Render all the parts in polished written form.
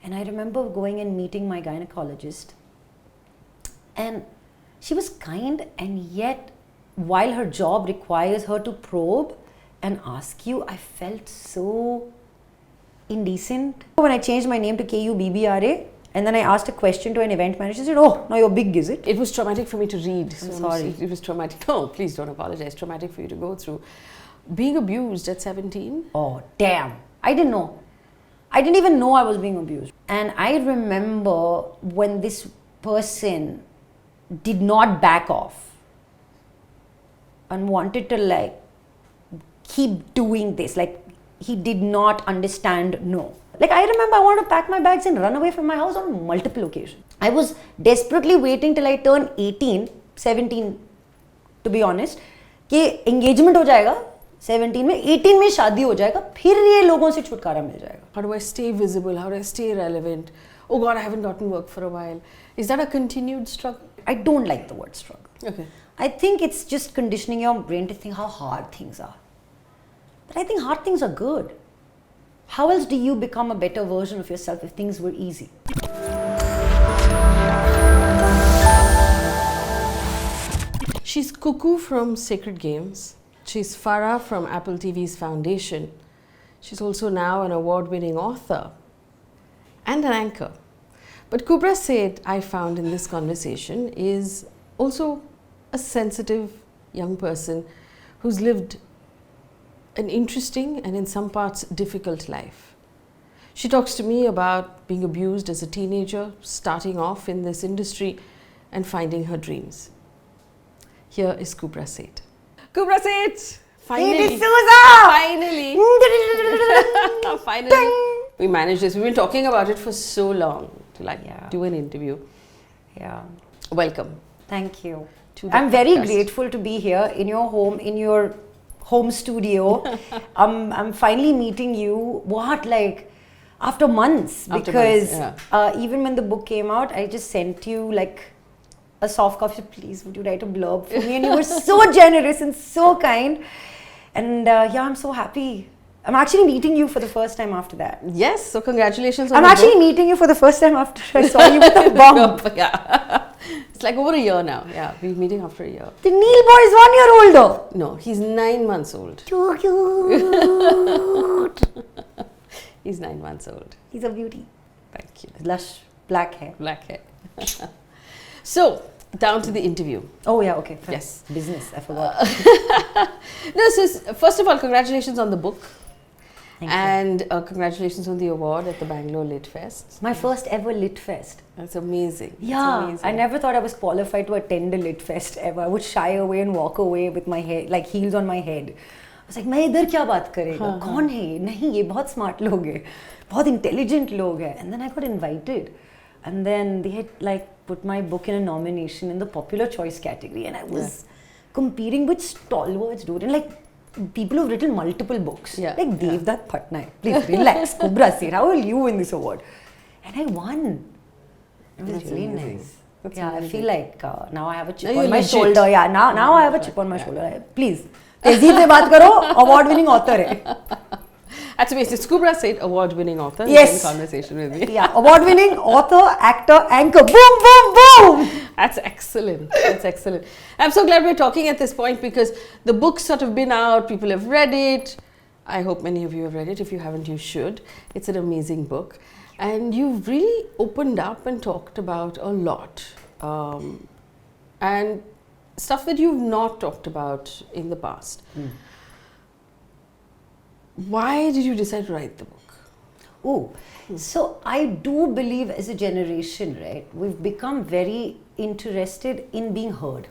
And I remember going and meeting my gynecologist, and she was kind, and yet while her job requires her to probe and ask you, I felt so indecent. When I changed my name to Kubbra, and then I asked a question to an event manager, she said, oh, now you're big, is it? It was traumatic for me to read. I'm sorry. It was traumatic. No, please don't apologize. Traumatic for you to go through. Being abused at 17? Oh, damn. I didn't know. I didn't even know I was being abused. And I remember when this person did not back off and wanted to like keep doing this. Like he did not understand no. Like I remember I wanted to pack my bags and run away from my house on multiple occasions. I was desperately waiting till I turned 18, 17 to be honest, कि engagement हो जाएगा 17 में, 18 में शादी हो जाएगा, फिर ये लोगों से छुटकारा मिल जाएगा. How do I stay visible? How do I stay relevant? Oh God, I haven't gotten work for a while. Is that a continued struggle? I don't like the word struggle. Okay. I think it's just conditioning your brain to think how hard things are. But I think hard things are good. How else do you become a better version of yourself if things were easy? She's Kukoo from Sacred Games. She's Phara from Apple TV's Foundation. She's also now an award-winning author and an anchor. But Kubbra Sait, I found in this conversation, is also a sensitive young person who's lived an interesting and in some parts difficult life. She talks to me about being abused as a teenager, starting off in this industry and finding her dreams. Here is Kubbra Sait. Kubbra Sait! Finally! Faye D'Souza! Finally! Finally! We managed this. We've been talking about it for so long to do an interview. Yeah. Welcome. Thank you. To the I'm very podcast. grateful to be here in your home studio. I'm finally meeting you. After months, because even when the book came out, I just sent you like a soft copy. Please, would you write a blurb for me? And you were so generous and so kind. And I'm so happy. I'm actually meeting you for the first time after that. Yes, so congratulations on I'm the actually book. meeting you for the first time after I saw you with a bump. Yeah. It's like over a year now. Yeah, we're meeting after a year. The Neil boy is 1 year older. No, he's 9 months old. Too cute. He's 9 months old. He's a beauty. Thank you. Lush black hair. Black hair. So, down to the interview. Oh yeah, okay. Fine. Yes. Business, I forgot. No, so first of all, congratulations on the book. Thank you. And congratulations on the award at the Bangalore Litfest. My first ever Litfest. That's amazing. Yeah, That's amazing. I never thought I was qualified to attend a Litfest ever. I would shy away and walk away with my hair, like heels on my head. I was like, मैं इधर क्या बात करेगा? कौन है ये? नहीं, ये बहुत smart लोग हैं, बहुत intelligent लोग हैं. And then I got invited, and then they had like put my book in a nomination in the popular choice category, and I was competing with stalwarts, dude, and like people who've written multiple books, like Devdutt Patnaik. Please relax, Kubbra Sait. How will you win this award? And I won. It was really nice. That's I amazing. feel like now I have a chip Now on my legit. shoulder. Yeah, now I have a chip on my shoulder. Please, tehzeeb se baat karo. Award-winning author hai. That's amazing. It's Kubbra Sait, award-winning author. Yes. In conversation with me. Yeah, award-winning author, actor, anchor. Boom, boom, boom. That's excellent. That's excellent. I'm so glad we're talking at this point because the book's sort of been out. People have read it. I hope many of you have read it. If you haven't, you should. It's an amazing book. And you've really opened up and talked about a lot. And stuff that you've not talked about in the past. Why did you decide to write the book? Oh, so I do believe as a generation, right, we've become very interested in being heard.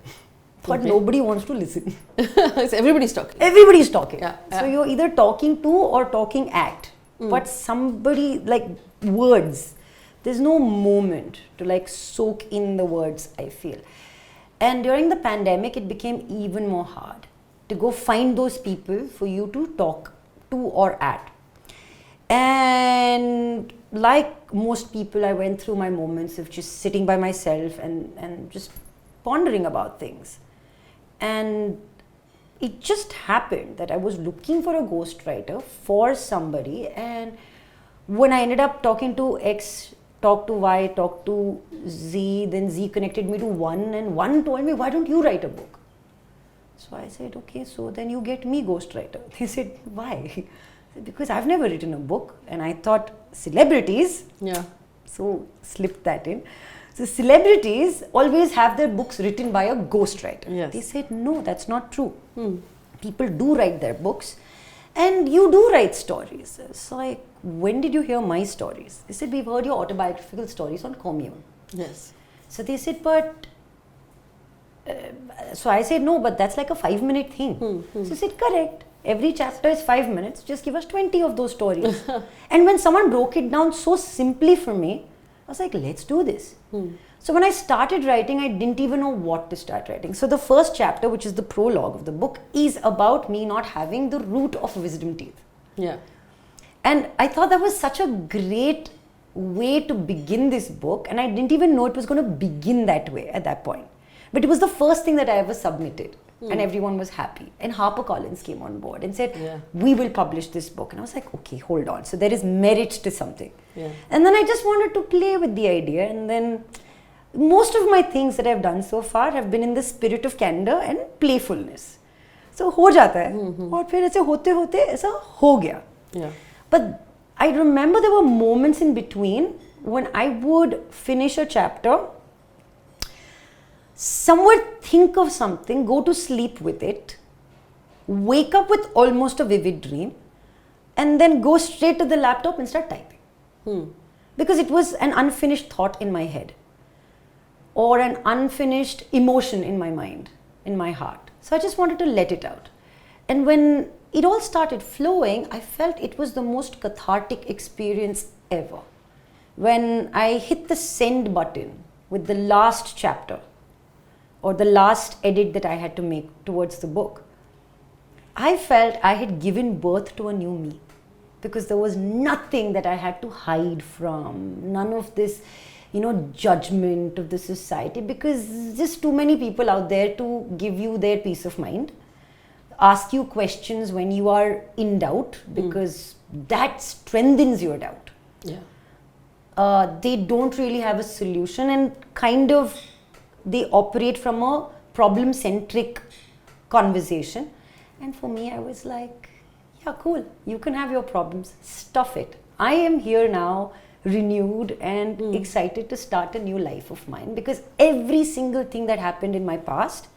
But nobody wants to listen. So everybody's talking. Everybody's talking. Yeah, So you're either talking to or talking at. But somebody, like words, there's no moment to like soak in the words, I feel. And during the pandemic, it became even more hard to go find those people for you to talk to or at. And like most people, I went through my moments of just sitting by myself and just pondering about things. And it just happened that I was looking for a ghostwriter for somebody, and when I ended up talking to X, talked to Y, talked to Z, then Z connected me to 1, and 1 told me, why don't you write a book? So I said, okay, so then you get me ghostwriter. They said, why? I said, because I've never written a book, and I thought celebrities, so slipped that in. So celebrities always have their books written by a ghostwriter. Yes. They said, no, that's not true. People do write their books, and you do write stories. So like, when did you hear my stories? They said, we've heard your autobiographical stories on Commune. Yes. So they said, but... so I said, no, but that's like a 5-minute thing. So they said, correct. Every chapter is 5 minutes. Just give us 20 of those stories. And when someone broke it down so simply for me, I was like, let's do this. So when I started writing, I didn't even know what to start writing. So the first chapter, which is the prologue of the book, is about me not having the root of wisdom teeth. Yeah. And I thought that was such a great way to begin this book. And I didn't even know it was going to begin that way at that point. But it was the first thing that I ever submitted. And everyone was happy. And HarperCollins came on board and said, we will publish this book. And I was like, okay, hold on. So there is merit to something. Yeah. And then I just wanted to play with the idea. And then most of my things that I've done so far have been in the spirit of candor and playfulness. So हो जाता है. और फिर ऐसे होते होते ऐसा हो गया. Yeah. But I remember there were moments in between when I would finish a chapter, somewhere think of something, go to sleep with it, wake up with almost a vivid dream, and then go straight to the laptop and start typing. Because it was an unfinished thought in my head, or an unfinished emotion in my mind, in my heart. So I just wanted to let it out. And when it all started flowing, I felt it was the most cathartic experience ever. When I hit the send button with the last chapter, or the last edit that I had to make towards the book, I felt I had given birth to a new me, because there was nothing that I had to hide from, none of this, judgment of the society, because just too many people out there to give you their peace of mind, ask you questions when you are in doubt, because that strengthens your doubt. Yeah. They don't really have a solution, and kind of they operate from a problem-centric conversation. And for me, I was like, yeah, cool. You can have your problems. Stuff it. I am here now, renewed and excited to start a new life of mine, because every single thing that happened in my past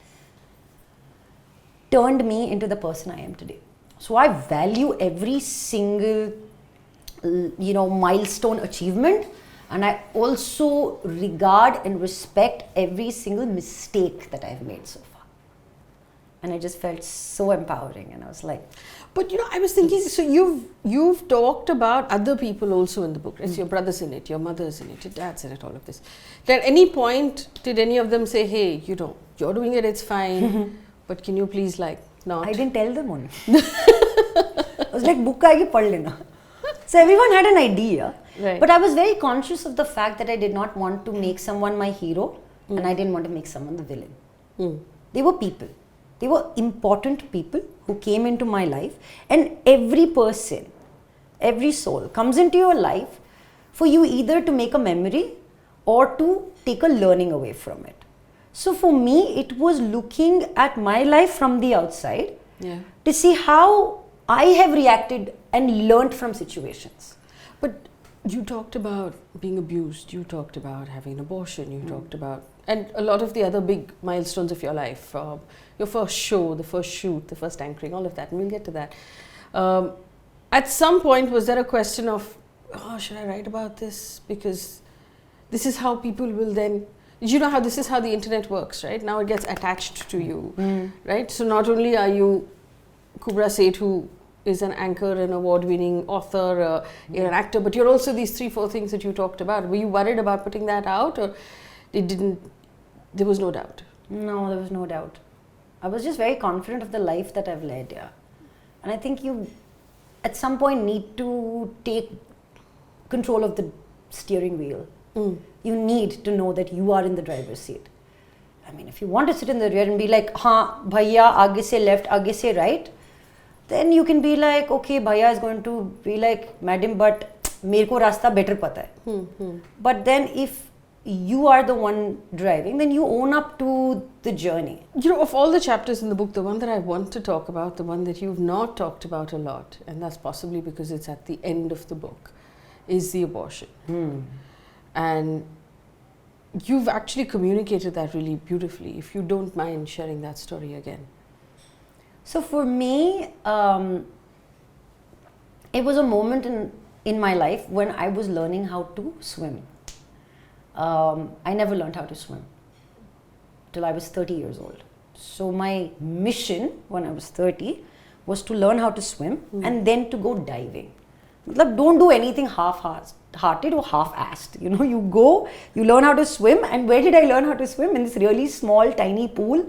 turned me into the person I am today. So I value every single, milestone achievement. And I also regard and respect every single mistake that I've made so far. And I just felt so empowering. And I was like... But I was thinking, so you've talked about other people also in the book, right? So your brother's in it, your mother's in it, your dad's in it, all of this. At any point, did any of them say, hey, you're doing it, it's fine, but can you please not? I didn't tell them only. I was like, book aayegi pad lena. So everyone had an idea. Right. But I was very conscious of the fact that I did not want to make someone my hero, and I didn't want to make someone the villain. They were people. They were important people who came into my life, and every person, every soul comes into your life for you either to make a memory or to take a learning away from it. So for me, it was looking at my life from the outside to see how I have reacted and learned from situations. But you talked about being abused, you talked about having an abortion, you talked about, and a lot of the other big milestones of your life, your first show, the first shoot, the first anchoring, all of that, and we'll get to that. At some point, was there a question of, should I write about this? Because this is how people will then, you know how this is how the internet works, right? Now it gets attached to you, right? So not only are you Kubbra Sait, who is an anchor, an award-winning author, you're an actor, but you're also these 3-4 things that you talked about. Were you worried about putting that out, or there was no doubt? No, there was no doubt. I was just very confident of the life that I've led, And I think you, at some point, need to take control of the steering wheel. You need to know that you are in the driver's seat. I mean, if you want to sit in the rear and be like, हाँ भैया आगे से left, आगे से right, then you can be like, okay, Bhaiya is going to be like, madam, but मेरे को रास्ता better पता है. But then if you are the one driving, then you own up to the journey. You know, of all the chapters in the book, the one that I want to talk about, the one that you've not talked about a lot, and that's possibly because it's at the end of the book, is the abortion. And you've actually communicated that really beautifully. If you don't mind sharing that story again. So for me, it was a moment in my life when I was learning how to swim. I never learned how to swim till I was 30 years old. So my mission when I was 30 was to learn how to swim and then to go diving. Like, don't do anything half-hearted or half-assed. You know, you go, you learn how to swim. And where did I learn how to swim? In this really small, tiny pool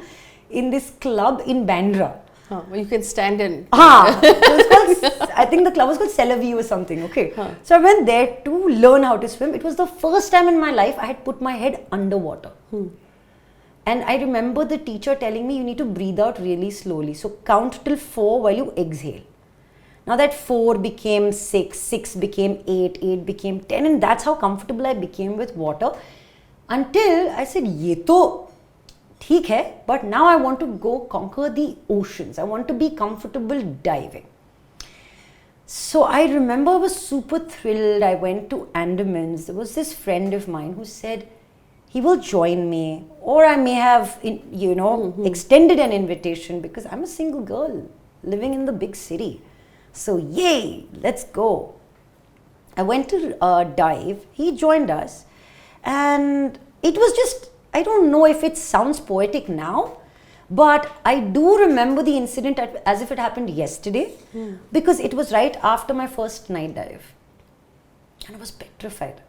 in this club in Bandra. Well, you can stand in. I think the club was called Celavi or something. Okay. So I went there to learn how to swim. It was the first time in my life I had put my head underwater. And I remember the teacher telling me you need to breathe out really slowly. So count till 4 while you exhale. Now that 4 became 6, 6 became 8, 8 became 10, and that's how comfortable I became with water. Until I said, ye to theek hai, but now I want to go conquer the oceans. I want to be comfortable diving. So I remember I was super thrilled. I went to Andamans. There was this friend of mine who said he will join me, or I may have, extended an invitation because I'm a single girl living in the big city. So yay, let's go. I went to dive. He joined us, and it was just, I don't know if it sounds poetic now, but I do remember the incident as if it happened yesterday, because it was right after my first night dive, and I was petrified.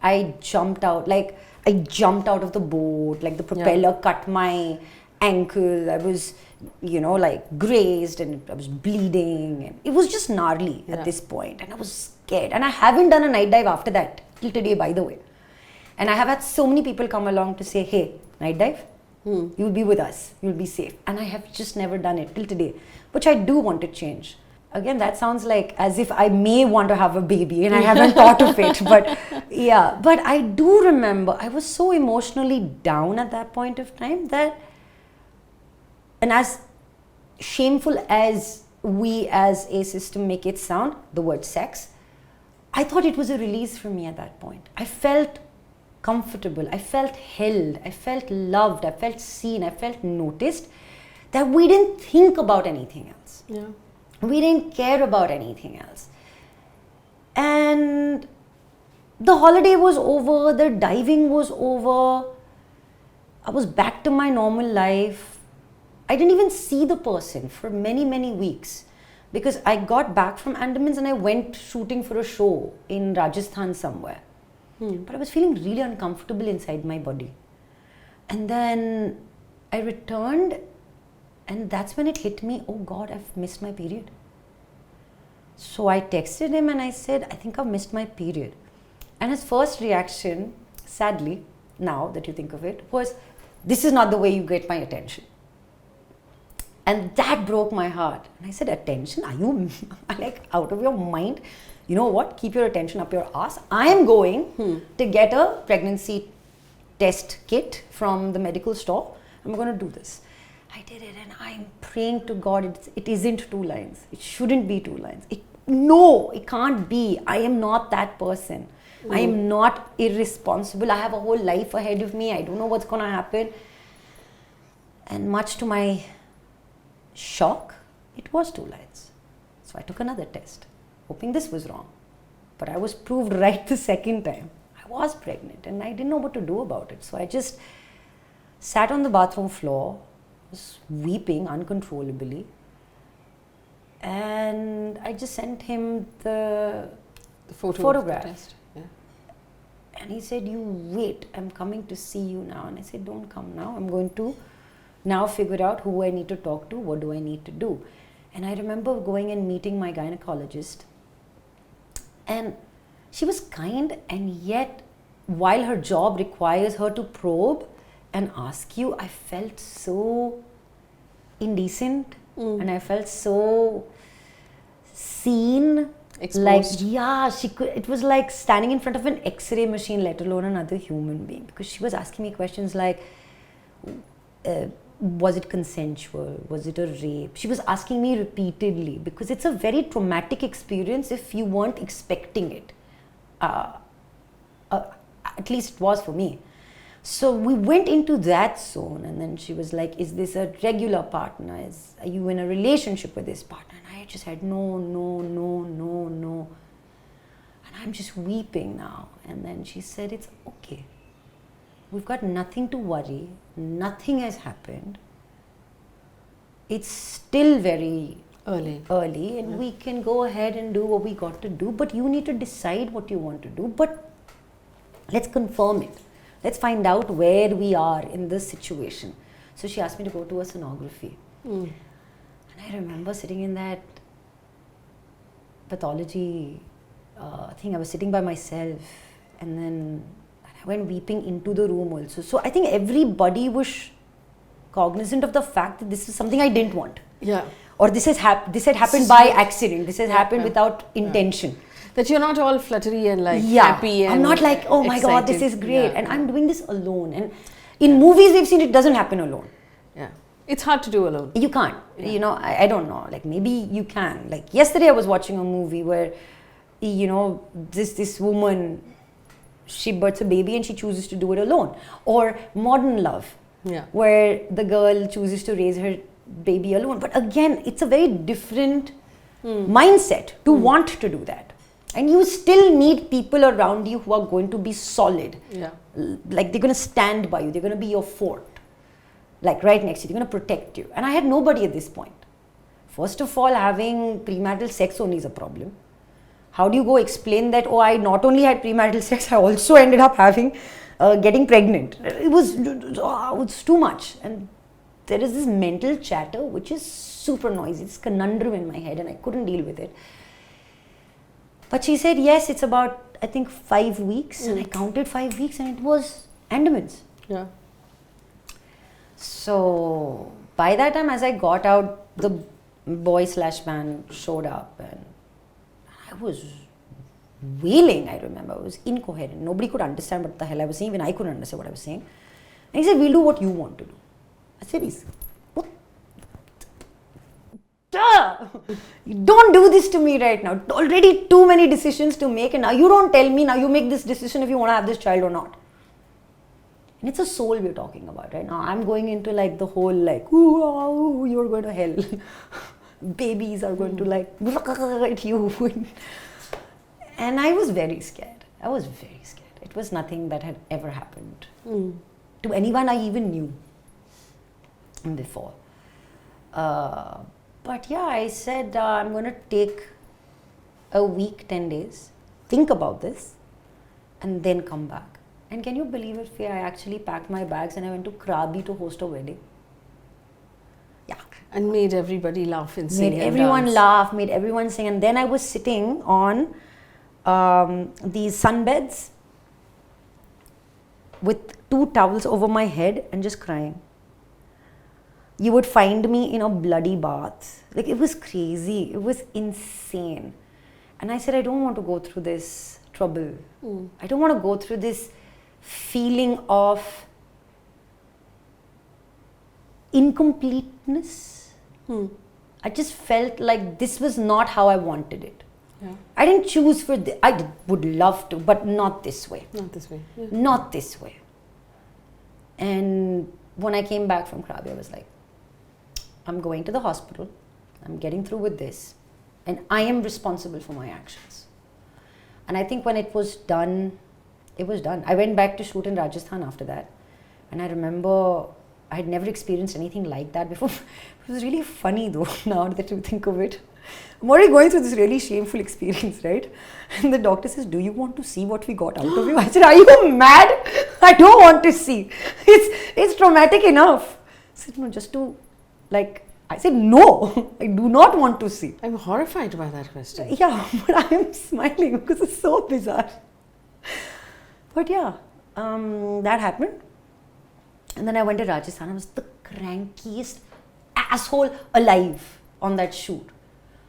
I jumped out of the boat, like the propeller cut my ankle. I was, grazed, and I was bleeding, and it was just gnarly at this point, and I was scared. And I haven't done a night dive after that till today, by the way. And I have had so many people come along to say, hey, night dive, you'll be with us, you'll be safe. And I have just never done it till today, which I do want to change. Again, that sounds like as if I may want to have a baby and I haven't thought of it. But yeah, but I do remember I was so emotionally down at that point of time that, and as shameful as we as a system make it sound, the word sex, I thought it was a release for me at that point. I felt comfortable, I felt held, I felt loved, I felt seen, I felt noticed, that we didn't think about anything else. Yeah. We didn't care about anything else. And the holiday was over, the diving was over, I was back to my normal life. I didn't even see the person for many, many weeks, because I got back from Andamans and I went shooting for a show in Rajasthan somewhere. But I was feeling really uncomfortable inside my body. And then I returned, and that's when it hit me, oh God, I've missed my period. So I texted him and I said, I think I've missed my period. And his first reaction, sadly, now that you think of it, was, this is not the way you get my attention. And that broke my heart. And I said, attention? Are you like out of your mind? You know what? Keep your attention up your ass. I am going to get a pregnancy test kit from the medical store. I'm going to do this. I did it, and I'm praying to God it isn't 2 lines. It shouldn't be 2 lines. No, it can't be. I am not that person. I am not irresponsible. I have a whole life ahead of me. I don't know what's going to happen. And much to my shock, it was 2 lines. So I took another test, hoping this was wrong. But I was proved right the second time. I was pregnant and I didn't know what to do about it. So I just sat on the bathroom floor, was weeping uncontrollably. And I just sent him the photograph. Of the test. Yeah. And he said, you wait, I'm coming to see you now. And I said, don't come now. I'm going to now figure out who I need to talk to, what do I need to do. And I remember going and meeting my gynecologist. And she was kind, and yet while her job requires her to probe and ask you, I felt so indecent and I felt so seen Exposed. She could. It was like standing in front of an X-ray machine, let alone another human being, because she was asking me questions like, was it consensual? Was it a rape? She was asking me repeatedly, because it's a very traumatic experience if you weren't expecting it. At least it was for me. So we went into that zone, and then she was like, is this a regular partner? Are you in a relationship with this partner? And I just said, no. And I'm just weeping now. And then she said, it's okay. We've got nothing to worry. Nothing has happened. It's still very early, and we can go ahead and do what we got to do, but you need to decide what you want to do. But let's confirm it. Let's find out where we are in this situation. So she asked me to go to a sonography. And I remember sitting in that pathology thing. I was sitting by myself, and then I went weeping into the room also. So I think everybody was cognizant of the fact that this is something I didn't want. Yeah. Or this had happened by accident. This has happened without intention. That you're not all fluttery and happy and I'm not like, oh my God, this is great. Yeah. And I'm doing this alone. And in movies we've seen it doesn't happen alone. Yeah. It's hard to do alone. You can't. Yeah. I don't know. Like maybe you can. Like yesterday I was watching a movie where, this woman, she births a baby and she chooses to do it alone. Or Modern Love. Yeah. Where the girl chooses to raise her baby alone. But again, it's a very different mindset to want to do that. And you still need people around you who are going to be solid. Yeah. Like they're going to stand by you. They're going to be your fort. Like right next to you. They're going to protect you. And I had nobody at this point. First of all, having premarital sex only is a problem. How do you go explain that, oh, I not only had premarital sex, I also ended up getting pregnant. It was too much. And there is this mental chatter which is super noisy. This conundrum in my head, and I couldn't deal with it. But she said, yes, it's about, I think, 5 weeks. And I counted 5 weeks, and it was Andamans. Yeah. So by that time, as I got out, the boy/man showed up, and I was wailing, I remember. I was incoherent. Nobody could understand what the hell I was saying. Even I couldn't understand what I was saying. And he said, we'll do what you want to do. I said, what? Don't do this to me right now. Already too many decisions to make, and now you don't tell me, now you make this decision if you want to have this child or not. And it's a soul we're talking about right now. I'm going into like the whole like, ooh, you're going to hell. Babies are going to like at you. And I was very scared. It was nothing that had ever happened to anyone I even knew before. But yeah, I said, I'm going to take a week, 10 days, think about this, and then come back. And can you believe it, Faye? I actually packed my bags and I went to Krabi to host a wedding. Yeah. And made everybody laugh and sing. Made everyone laugh, made everyone sing. And then I was sitting on these sunbeds with 2 towels over my head and just crying. You would find me in a bloody bath. Like, it was crazy. It was insane. And I said, I don't want to go through this trouble. I don't want to go through this feeling of incompleteness. I just felt like this was not how I wanted it. Yeah. I didn't choose for this. Would love to, but not this way. Not this way. Yeah. Not this way. And when I came back from Krabi, I was like, I'm going to the hospital. I'm getting through with this. And I am responsible for my actions. And I think when it was done, it was done. I went back to shoot in Rajasthan after that. And I remember I had never experienced anything like that before. It was really funny though, now that you think of it. I'm already going through this really shameful experience, right? And the doctor says, do you want to see what we got out of you? I said, are you mad? I don't want to see. It's traumatic enough. I said, no, just to I said, no, I do not want to see. I'm horrified by that question. Yeah, but I am smiling because it's so bizarre. But yeah, that happened. And then I went to Rajasthan. I was the crankiest asshole alive on that shoot.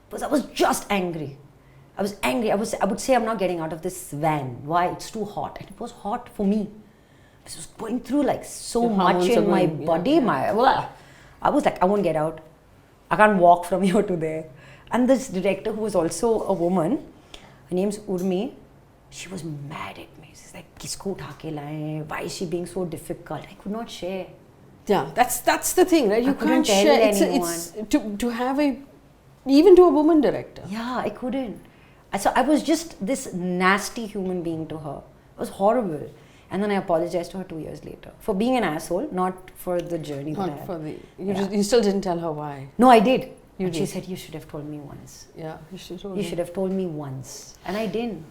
Because I was just angry. I was angry. I would say, I'm not getting out of this van. Why? It's too hot. And it was hot for me. This was going through like so Your much hormones in are my going, body. I was like, I won't get out. I can't walk from here to there. And this director, who was also a woman, her name's Urmi, she was mad at me. She's like, Kisko utha ke laye? Why is she being so difficult? I could not share. Yeah, that's the thing, right? You couldn't can't tell share. anyone. It's to have even to a woman director. Yeah, I couldn't. So I was just this nasty human being to her. It was horrible. And then I apologized to her 2 years later for being an asshole, not for the journey that I Not had. for the you still didn't tell her why. No, I did. You And did. she said, you should have told me once. Yeah, you should. You should have told me once. And I didn't.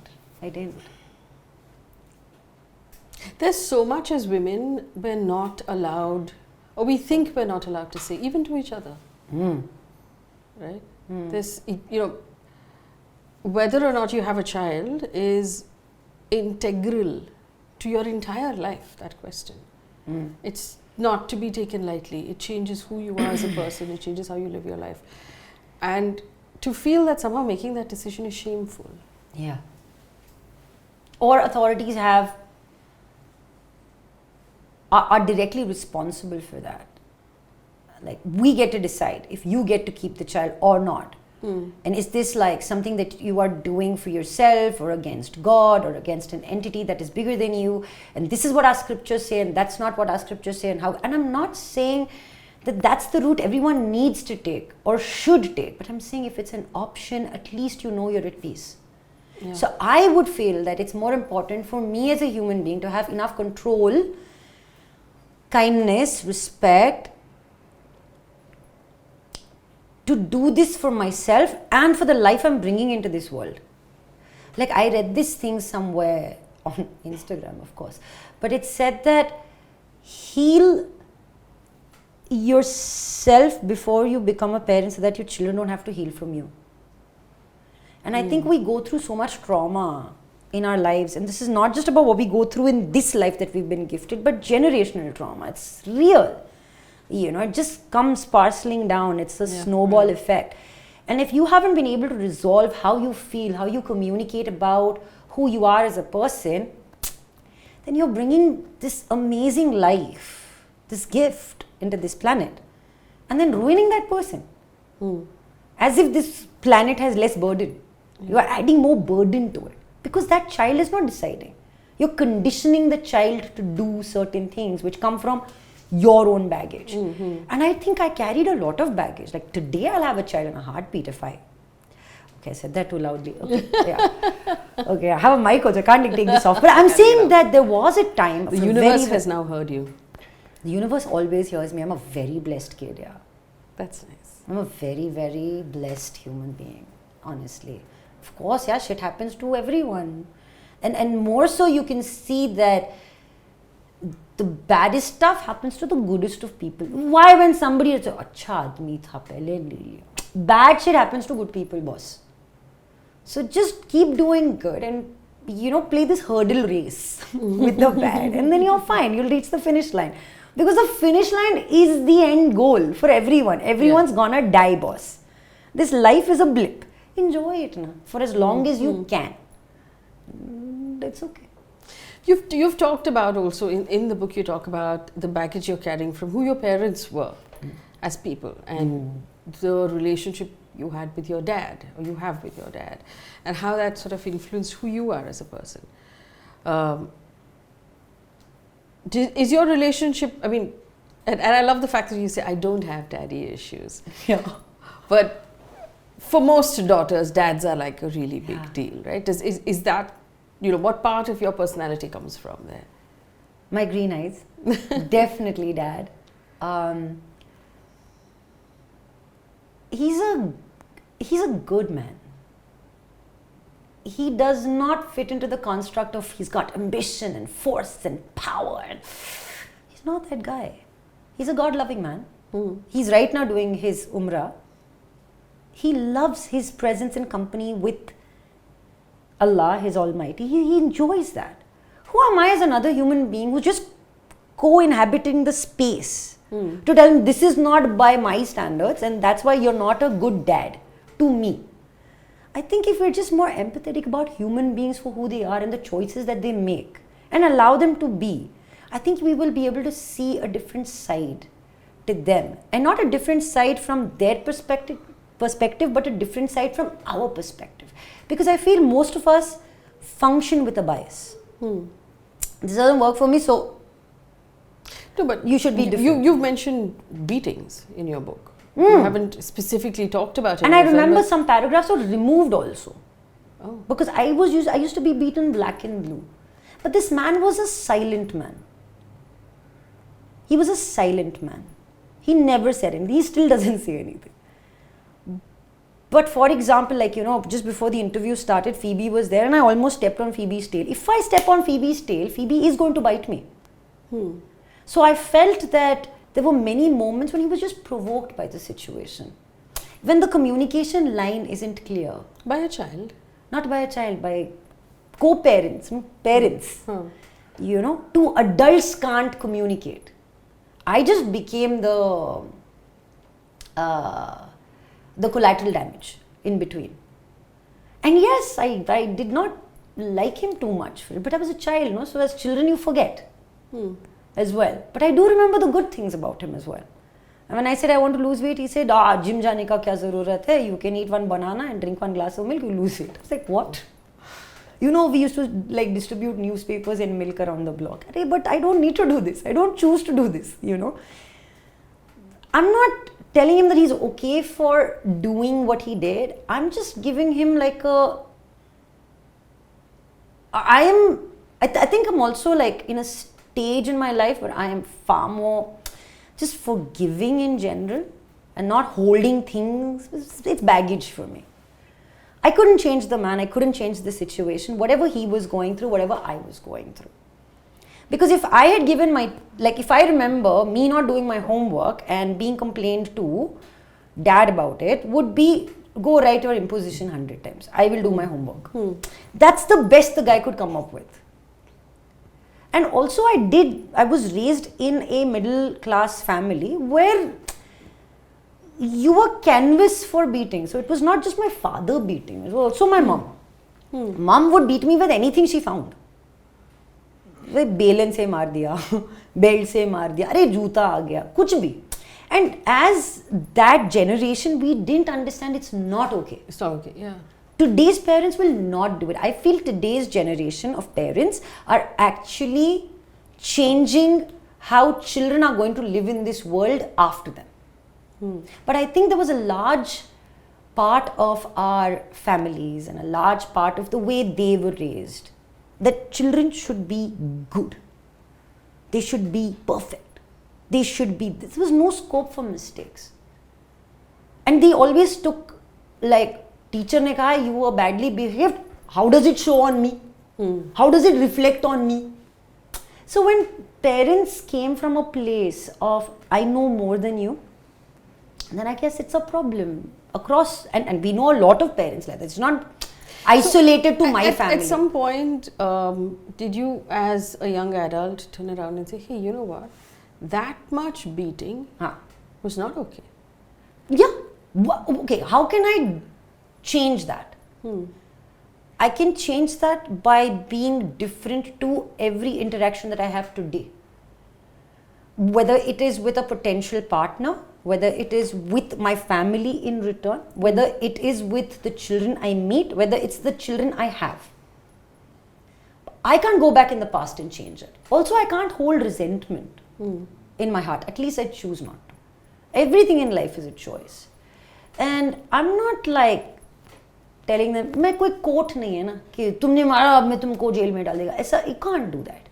There's so much as women we're not allowed, or we think we're not allowed to say, even to each other. Right? This, whether or not you have a child is integral to your entire life, that question. It's not to be taken lightly. It changes who you are as a person. It changes how you live your life. And to feel that somehow making that decision is shameful. Yeah. Or authorities are directly responsible for that. Like, we get to decide if you get to keep the child or not. And is this like something that you are doing for yourself or against God or against an entity that is bigger than you? And this is what our scriptures say, and that's not what our scriptures say. And I'm not saying that that's the route everyone needs to take or should take, but I'm saying if it's an option, at least you know you're at peace. Yeah. So I would feel that it's more important for me as a human being to have enough control, kindness, respect, to do this for myself and for the life I'm bringing into this world. Like, I read this thing somewhere on Instagram, of course, but it said that heal yourself before you become a parent so that your children don't have to heal from you. And I think we go through so much trauma in our lives, and this is not just about what we go through in this life that we've been gifted, but generational trauma. It's real. It just comes parceling down. It's a snowball effect. And if you haven't been able to resolve how you feel, how you communicate about who you are as a person, then you're bringing this amazing life, this gift into this planet, and then ruining that person. As if this planet has less burden. You are adding more burden to it because that child is not deciding. You're conditioning the child to do certain things which come from your own baggage. And I think I carried a lot of baggage. Like, today I'll have a child in a heartbeat if I... Okay, I said that too loudly. Okay, yeah. Okay, I have a mic also, I can't take this off. But I'm saying that there was a time... The universe has now heard you. The universe always hears me. I'm a very blessed kid, yeah. That's nice. I'm a very, very blessed human being, honestly. Of course, yeah, shit happens to everyone. And more so you can see that the baddest stuff happens to the goodest of people. Why when somebody is acha aadmi tha pehle le liya. Bad shit happens to good people, boss. So just keep doing good and play this hurdle race with the bad, and then you're fine. You'll reach the finish line. Because the finish line is the end goal for everyone. Everyone's gonna die, boss. This life is a blip. Enjoy it na, for as long as you can. It's okay. You've talked about also, in the book you talk about the baggage you're carrying from who your parents were as people and the relationship you had with your dad, or you have with your dad, and how that sort of influenced who you are as a person. Is your relationship, and I love the fact that you say, I don't have daddy issues. Yeah. But for most daughters, dads are like a really big deal, right? Is that, what part of your personality comes from there? My green eyes. Definitely dad. He's a good man. He does not fit into the construct of he's got ambition and force and power. He's not that guy. He's a God-loving man. He's right now doing his Umrah. He loves his presence and company with Allah, his Almighty. He enjoys that. Who am I as another human being who's just co-inhabiting the space to tell him this is not by my standards and that's why you're not a good dad to me? I think if we're just more empathetic about human beings for who they are and the choices that they make and allow them to be, I think we will be able to see a different side to them, and not a different side from their perspective, but a different side from our perspective. Because I feel most of us function with a bias. This doesn't work for me, so no, but you should be different. You've mentioned beatings in your book. You haven't specifically talked about it. And I remember some paragraphs were removed also. Oh. Because I used to be beaten black and blue. But this man was a silent man. He was a silent man. He never said anything. He still doesn't say anything. But for example, like, just before the interview started, Phoebe was there and I almost stepped on Phoebe's tail. If I step on Phoebe's tail, Phoebe is going to bite me. So I felt that there were many moments when he was just provoked by the situation. When the communication line isn't clear. By a child? Not by a child, by co-parents, parents. Two adults can't communicate. I just became the collateral damage in between. And yes, I did not like him too much, but I was a child, so as children you forget as well. But I do remember the good things about him as well. And when I said I want to lose weight, he said, gym jaane ka kya zarurat hai? You can eat one banana and drink one glass of milk, you lose weight. I was like, what? We used to distribute newspapers and milk around the block. But I don't need to do this. I don't choose to do this, I'm not telling him that he's okay for doing what he did. I'm just giving him I think I'm also in a stage in my life where I am far more just forgiving in general and not holding things. It's baggage for me. I couldn't change the man, I couldn't change the situation, whatever he was going through, whatever I was going through. Because if I had given if I remember me not doing my homework and being complained to dad about it, would be go write your imposition 100 times. I will do my homework. That's the best the guy could come up with. And also I was raised in a middle class family where you were canvas for beating. So it was not just my father beating, it was also my mom. Mom would beat me with anything she found. बेलन से मार दिया, belt से मार दिया, अरे जूता आ गया, कुछ भी. And as that generation, we didn't understand it's not okay. It's not okay, yeah. Today's parents will not do it. I feel today's generation of parents are actually changing how children are going to live in this world after them. But I think there was a large part of our families and a large part of the way they were raised that children should be good. They should be perfect. There was no scope for mistakes. And they always took, teacher ne kaha, you were badly behaved, how does it show on me? How does it reflect on me? So when parents came from a place of, I know more than you, then I guess it's a problem across, and we know a lot of parents like that. It's not isolated to my family. At some point, did you as a young adult turn around and say, hey, you know what? That much beating was not okay. Yeah. Okay, how can I change that? I can change that by being different to every interaction that I have today. Whether it is with a potential partner, whether it is with my family in return, whether it is with the children I meet, whether it's the children I have. I can't go back in the past and change it. Also, I can't hold resentment in my heart. At least I choose not to. Everything in life is a choice. And I'm not telling them, मैं कोई court नहीं है ना कि तुमने मारा अब मैं तुमको जेल में डाल देगा. ऐसा, you can't do that.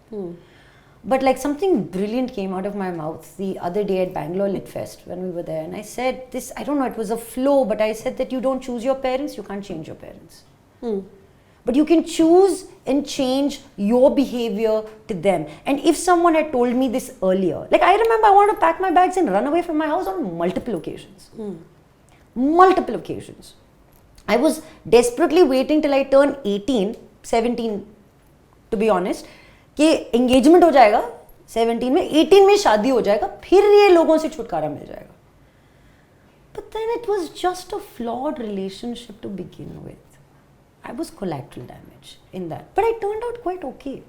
But something brilliant came out of my mouth the other day at Bangalore Litfest when we were there, and I said this, I don't know, it was a flow, but I said that you don't choose your parents, you can't change your parents. But you can choose and change your behavior to them. And if someone had told me this earlier, I remember I wanted to pack my bags and run away from my house on multiple occasions. Multiple occasions. I was desperately waiting till I turned 17 to be honest, कि engagement हो जाएगा 17 में, 18 में शादी हो जाएगा, फिर ये लोगों से छुटकारा मिल जाएगा. But then it was just a flawed relationship to begin with. I was collateral damage in that. But I turned out quite okay.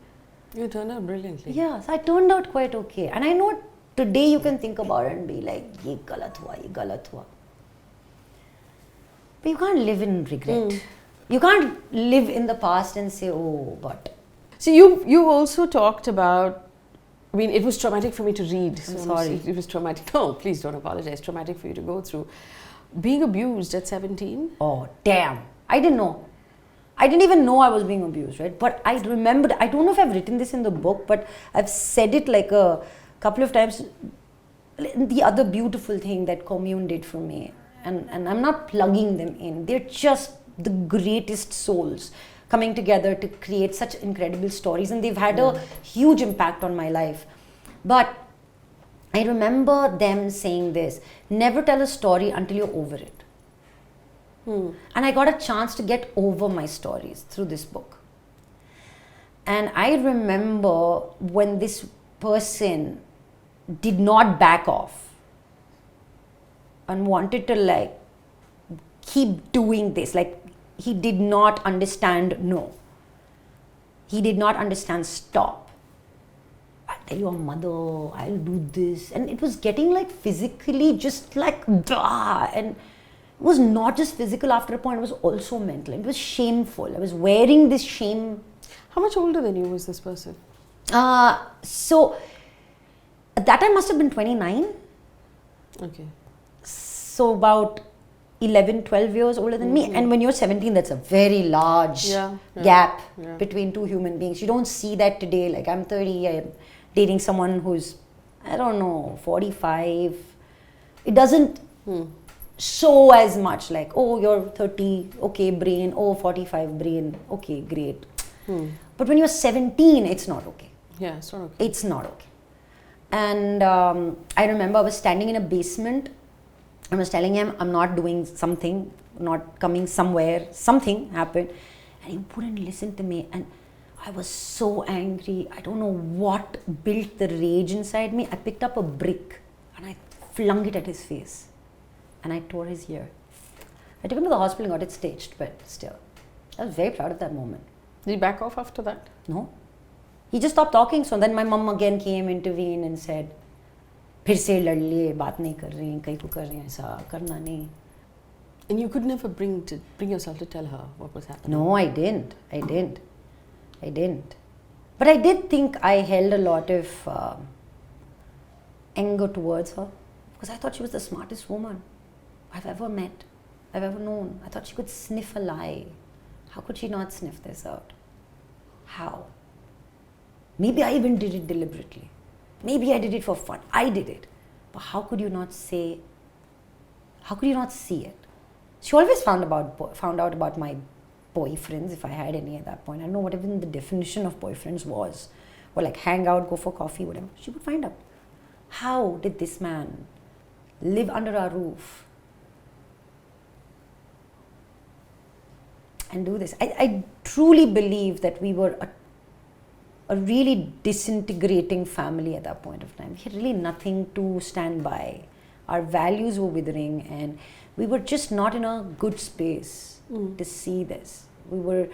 You turned out brilliantly. Yes, I turned out quite okay. And I know today you can think about it and be like, ye galat hua, ye galat hua. But you can't live in regret. You can't live in the past and say, oh, but. So you also talked about, I mean, it was traumatic for me to read. I'm sorry. It was traumatic. No, please don't apologize. Traumatic for you to go through. Being abused at 17? Oh, damn. I didn't know. I didn't even know I was being abused, right? But I remembered, I don't know if I've written this in the book, but I've said it like a couple of times. The other beautiful thing that Commune did for me, and I'm not plugging them in, they're just the greatest souls coming together to create such incredible stories, and they've had a huge impact on my life. But I remember them saying this, never tell a story until you're over it. And I got a chance to get over my stories through this book. And I remember when this person did not back off and wanted to like keep doing this, like he did not understand no. He did not understand stop. I'll tell your mother, I'll do this. And it was getting like physically just like blah. And it was not just physical after a point, it was also mental. It was shameful. I was wearing this shame. How much older than you was this person? So at that time I must have been 29. Okay. So about 11, 12 years older than me. And when you're 17, that's a very large gap between two human beings. You don't see that today. Like I'm 30, I'm dating someone who's, I don't know, 45. It doesn't show as much like, oh, you're 30, okay, brain, oh, 45, brain, okay, great. But when you're 17, it's not okay. Yeah, it's not okay. It's not okay. And I remember I was standing in a basement. I was telling him I'm not doing something, not coming somewhere. Something happened. And he wouldn't listen to me. And I was so angry. I don't know what built the rage inside me. I picked up a brick and I flung it at his face. And I tore his ear. I took him to the hospital and got it stitched, but still. I was very proud of that moment. Did he back off after that? No. He just stopped talking. So then my mom again came, intervened and said, फिर से लड़ लिए, बात नहीं कर रही, कहीं तो कर रही हैं, ऐसा करना नहीं. And you could never bring yourself to tell her what was happening? No, I didn't. But I did think I held a lot of anger towards her. Because I thought she was the smartest woman I've ever met, I've ever known. I thought she could sniff a lie. How could she not sniff this out? How? Maybe I even did it deliberately. Maybe I did it for fun. I did it. But how could you not say, how could you not see it? She always found out about my boyfriends, if I had any at that point. I don't know what even the definition of boyfriends was. Or like hang out, go for coffee, whatever. She would find out. How did this man live under our roof and do this? I truly believe that we were a really disintegrating family at that point of time. We had really nothing to stand by. Our values were withering and we were just not in a good space to see this. We were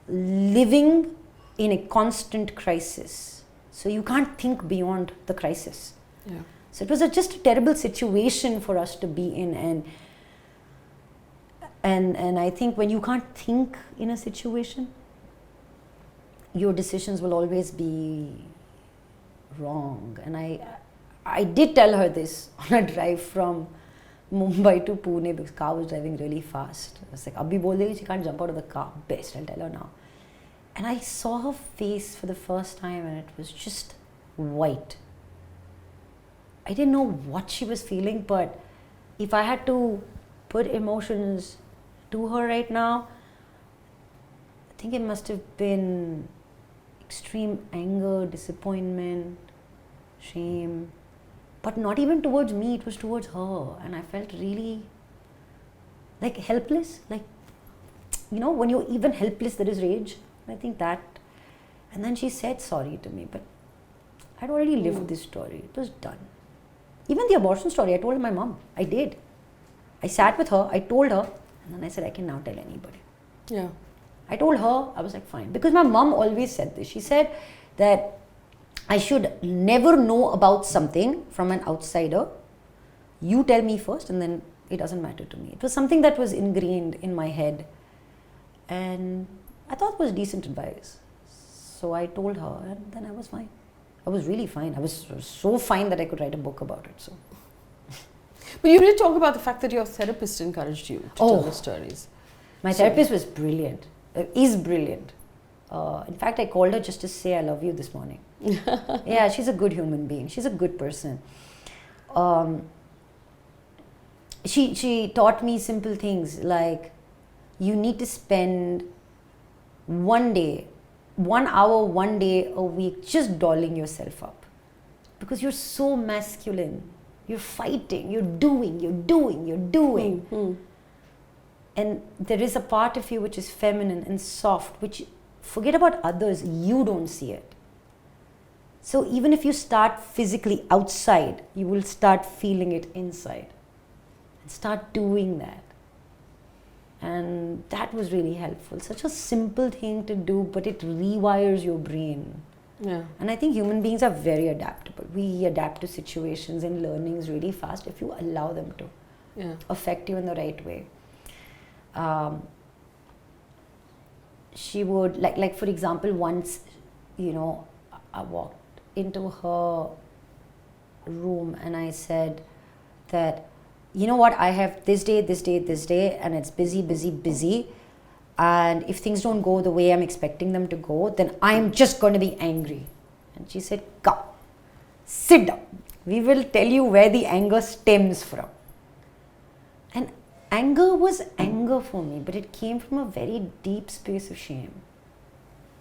living in a constant crisis. So you can't think beyond the crisis. Yeah. So it was just a terrible situation for us to be in, and I think when you can't think in a situation, your decisions will always be wrong. And I did tell her this on a drive from Mumbai to Pune because the car was driving really fast. I was like, Abhi bol degi, she can't jump out of the car. Best, I'll tell her now. And I saw her face for the first time and it was just white. I didn't know what she was feeling, but if I had to put emotions to her right now, I think it must have been extreme anger, disappointment, shame, but not even towards me, it was towards her. And I felt really like helpless, like, you know, when you're even helpless, there is rage. I think that, and then she said sorry to me, but I'd already lived this story, it was done. Even the abortion story, I told my mom, I did. I sat with her, I told her, and then I said, I can now tell anybody. Yeah. I told her, I was like, fine. Because my mom always said this. She said that I should never know about something from an outsider. You tell me first and then it doesn't matter to me. It was something that was ingrained in my head. And I thought it was decent advice. So I told her and then I was fine. I was really fine. I was so fine that I could write a book about it. So. But you did talk about the fact that your therapist encouraged you to tell the stories. My therapist was brilliant. Is brilliant. In fact, I called her just to say I love you this morning. Yeah, she's a good human being. She's a good person. She taught me simple things like you need to spend 1 hour, 1 day a week just dolling yourself up. Because you're so masculine. You're fighting, you're doing. And there is a part of you which is feminine and soft, which, forget about others, you don't see it. So even if you start physically outside, you will start feeling it inside. And start doing that. And that was really helpful. Such a simple thing to do, but it rewires your brain. Yeah. And I think human beings are very adaptable. We adapt to situations and learnings really fast if you allow them to affect you in the right way. She would, like for example, once, I walked into her room and I said that, you know what, I have this day, and it's busy. And if things don't go the way I'm expecting them to go, then I'm just going to be angry. And she said, come, sit down. We will tell you where the anger stems from. And anger was anger for me, but it came from a very deep space of shame.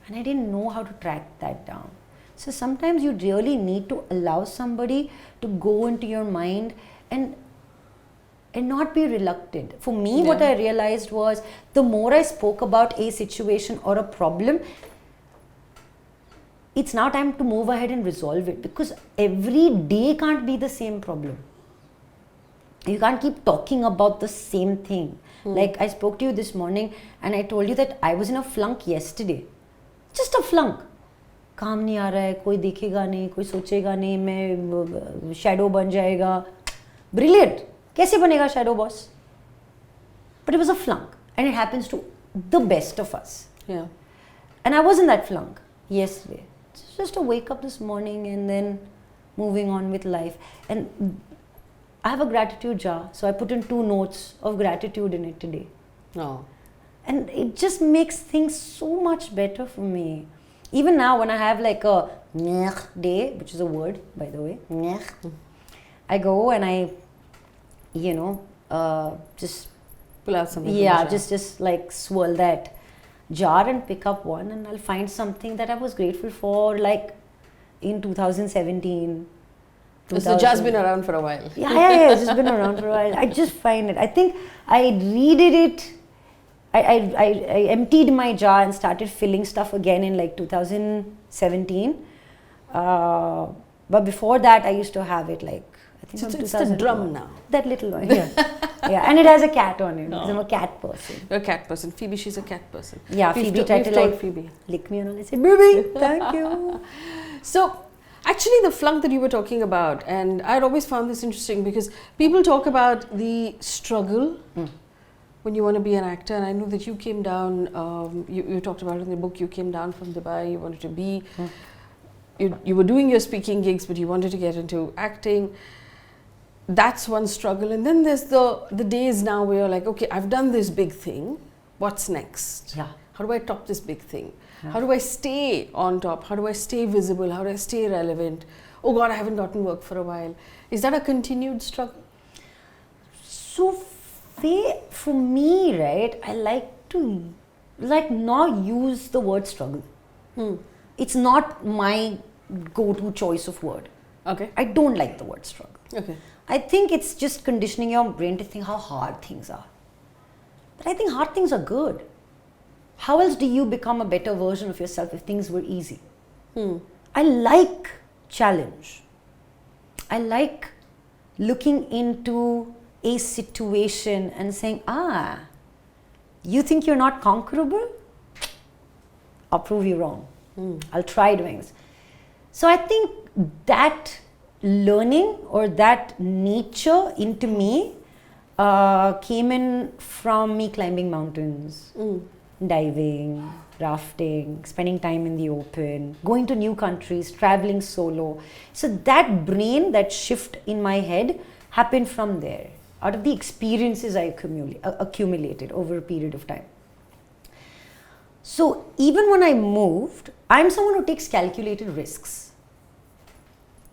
And I didn't know how to track that down. So sometimes you really need to allow somebody to go into your mind and not be reluctant. For me, what I realized was the more I spoke about a situation or a problem, it's now time to move ahead and resolve it, because every day can't be the same problem. You can't keep talking about the same thing. Like I spoke to you this morning and I told you that I was in a flunk yesterday. Just a flunk. काम नहीं आ रहा है, कोई देखेगा नहीं, कोई सोचेगा नहीं, मैं shadow बन जाएगा. Brilliant. कैसे बनेगा shadow boss? But it was a flunk, and it happens to the best of us. Yeah. And I was in that flunk yesterday. It's just a wake up this morning and then moving on with life. And I have a gratitude jar, so I put in 2 notes of gratitude in it today. Oh. And it just makes things so much better for me. Even now when I have like a day, which is a word, by the way, I go and I, just pull out something. Yeah, just like swirl that jar and pick up one, and I'll find something that I was grateful for, like in 2017. So the jar's been around for a while. Yeah, it's just been around for a while. I just find it. I think I redid it. I emptied my jar and started filling stuff again in like 2017. But before that, I used to have it like, I think so it's the drum now. That little one, yeah. Yeah, and it has a cat on it. I'm a cat person. You're a cat person. Phoebe, she's a cat person. Yeah, Phoebe tried to like Phoebe. lick me and I said, baby, thank you. So, actually the flunk that you were talking about, and I'd always found this interesting because people talk about the struggle when you want to be an actor, and I know that you came down, you talked about it in the book, you came down from Dubai, you wanted to be, you were doing your speaking gigs, but you wanted to get into acting. That's one struggle. And then there's the days now where you're like, okay, I've done this big thing, what's next? Yeah. How do I top this big thing? Yeah. How do I stay on top? How do I stay visible? How do I stay relevant? Oh God, I haven't gotten work for a while. Is that a continued struggle? So for me, right, I like to not use the word struggle. It's not my go-to choice of word. Okay. I don't like the word struggle. Okay. I think it's just conditioning your brain to think how hard things are. But I think hard things are good. How else do you become a better version of yourself if things were easy? I like challenge. I like looking into a situation and saying, you think you're not conquerable? I'll prove you wrong. I'll try doing this. So I think that learning or that nature into me came in from me climbing mountains, diving, rafting, spending time in the open, going to new countries, traveling solo. So that brain, that shift in my head happened from there, out of the experiences I accumulated over a period of time. So even when I moved, I'm someone who takes calculated risks.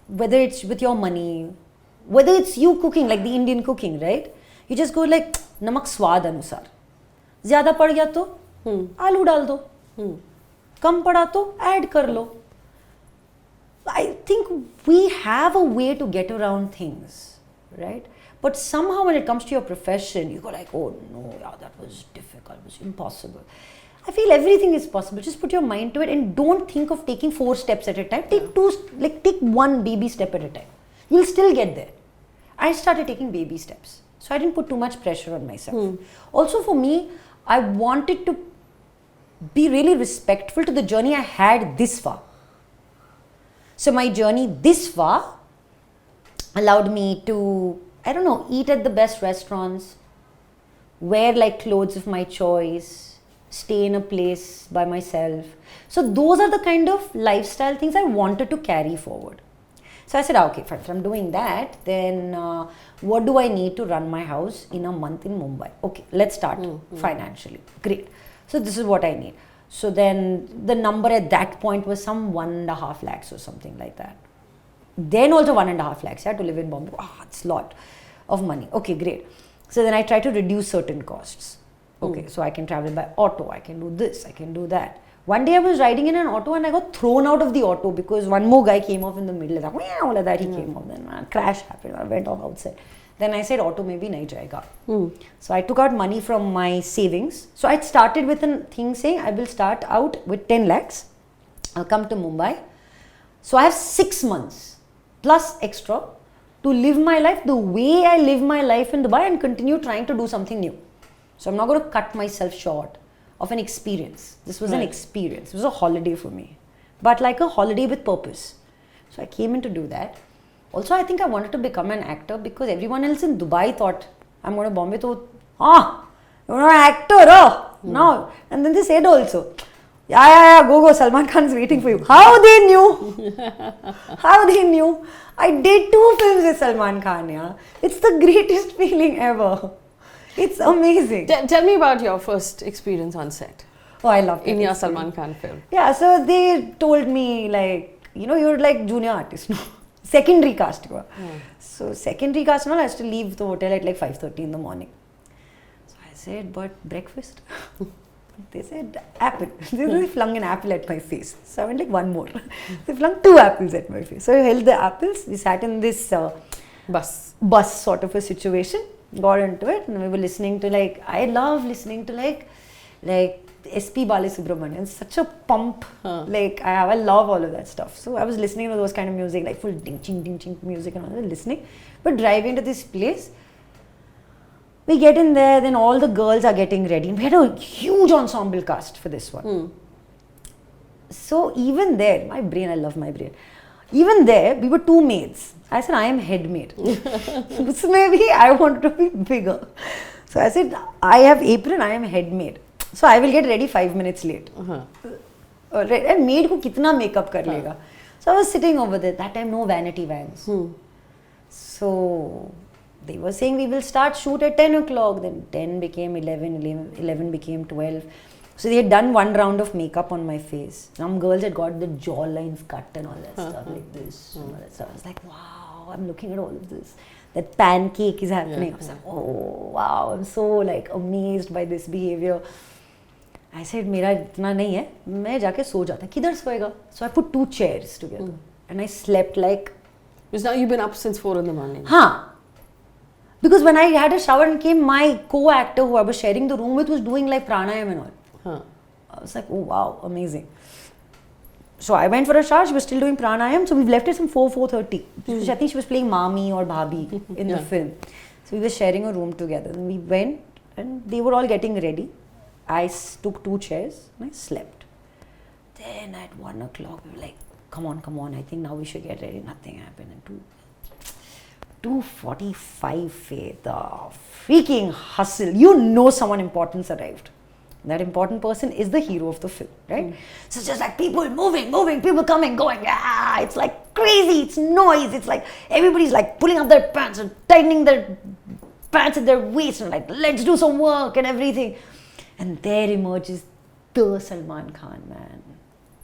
Whether it's with your money, whether it's you cooking, like the Indian cooking, right? You just go like, namak swad anusar. Zyada pad gaya to aloo dal do. Kam pada to add kar lo. I think we have a way to get around things, right? But somehow when it comes to your profession, you go like, oh no, yeah, that was difficult, it was impossible. I feel everything is possible. Just put your mind to it and don't think of taking 4 steps at a time. Take one baby step at a time. You'll still get there. I started taking baby steps. So I didn't put too much pressure on myself. Also for me, I wanted to be really respectful to the journey I had this far. So my journey this far allowed me to, I don't know, eat at the best restaurants, wear like clothes of my choice, stay in a place by myself. So those are the kind of lifestyle things I wanted to carry forward. So I said, okay, fine, if I'm doing that, then what do I need to run my house in a month in Mumbai? Okay, let's start financially. Great. So this is what I need. So then the number at that point was some 1.5 lakhs or something like that. Then also 1.5 lakhs, yeah, to live in Bombay. It's a lot of money. Okay, great. So then I try to reduce certain costs. Okay, so I can travel by auto, I can do this, I can do that. One day I was riding in an auto and I got thrown out of the auto because one more guy came off in the middle. All of that, he came off. Then a crash happened. I went off outside. Then I said, auto maybe nahi jayega. So I took out money from my savings. So I started with a thing saying I will start out with 10 lakhs. I'll come to Mumbai. So I have 6 months plus extra to live my life the way I live my life in Dubai and continue trying to do something new. So I'm not going to cut myself short of an experience. This was an experience. It was a holiday for me. But like a holiday with purpose. So I came in to do that. Also, I think I wanted to become an actor because everyone else in Dubai thought, I'm going to Bombay, you're an actor, no. And then they said also, yeah, go, Salman Khan is waiting for you. How they knew? How they knew? I did 2 films with Salman Khan, yeah. It's the greatest feeling ever. It's amazing. Tell me about your first experience on set. Oh, I loved it. In your Salman Khan film. Yeah, so they told me like, you're like junior artist, no? Secondary cast. So secondary cast, I has to leave the hotel at like 5:30 in the morning. So I said, but breakfast? They said, apple. They flung an apple at my face. So I went like, one more. They flung 2 apples at my face. So I held the apples. We sat in this bus sort of a situation. Got into it and we were listening to like, I love listening to like SP Balasubramanian. It's such a pump. Like I love all of that stuff. So I was listening to those kind of music, like full ding ching music and all that, listening. But driving to this place, we get in there, then all the girls are getting ready. And we had a huge ensemble cast for this one. So even there, my brain, I love my brain. Even there, we were 2 maids. I said, I am head maid. So maybe I wanted to be bigger. So I said, I have apron, I am head maid. So I will get ready 5 minutes late. And maid ko kitna makeup kar lega. So I was sitting over there. That time no vanity vans. So they were saying we will start shoot at 10 o'clock. Then 10 became 11, 11 became 12. So they had done 1 round of makeup on my face. Some girls had got the jaw lines cut and all that stuff like this. And all that stuff. I was like, wow, I'm looking at all of this. That pancake is happening. I was like, oh, wow, I'm so like amazed by this behavior. I said, मेरा इतना नहीं है, मैं जाके सो जाता. किधर सोएगा? So I put 2 chairs together and I slept like. Because now you've been up since 4 in the morning. Because when I had a shower and came, my co-actor who I was sharing the room with was doing like pranayam and all. I was like, oh wow, amazing. So I went for a shower, she was still doing pranayam, so we left at some 4:30. I think she was playing Mami or Bhabhi in the film. So we were sharing a room together. And we went and they were all getting ready. I took 2 chairs and I slept. Then at 1 o'clock, we were like, come on, I think now we should get ready. Nothing happened. And 2:45, Faye, the freaking hustle. You know someone important's arrived. That important person is the hero of the film, right? So it's just like people moving, people coming, going, it's like crazy, it's noise, it's like everybody's like pulling up their pants and tightening their pants at their waist and like, let's do some work and everything. And there emerges the Salman Khan, man.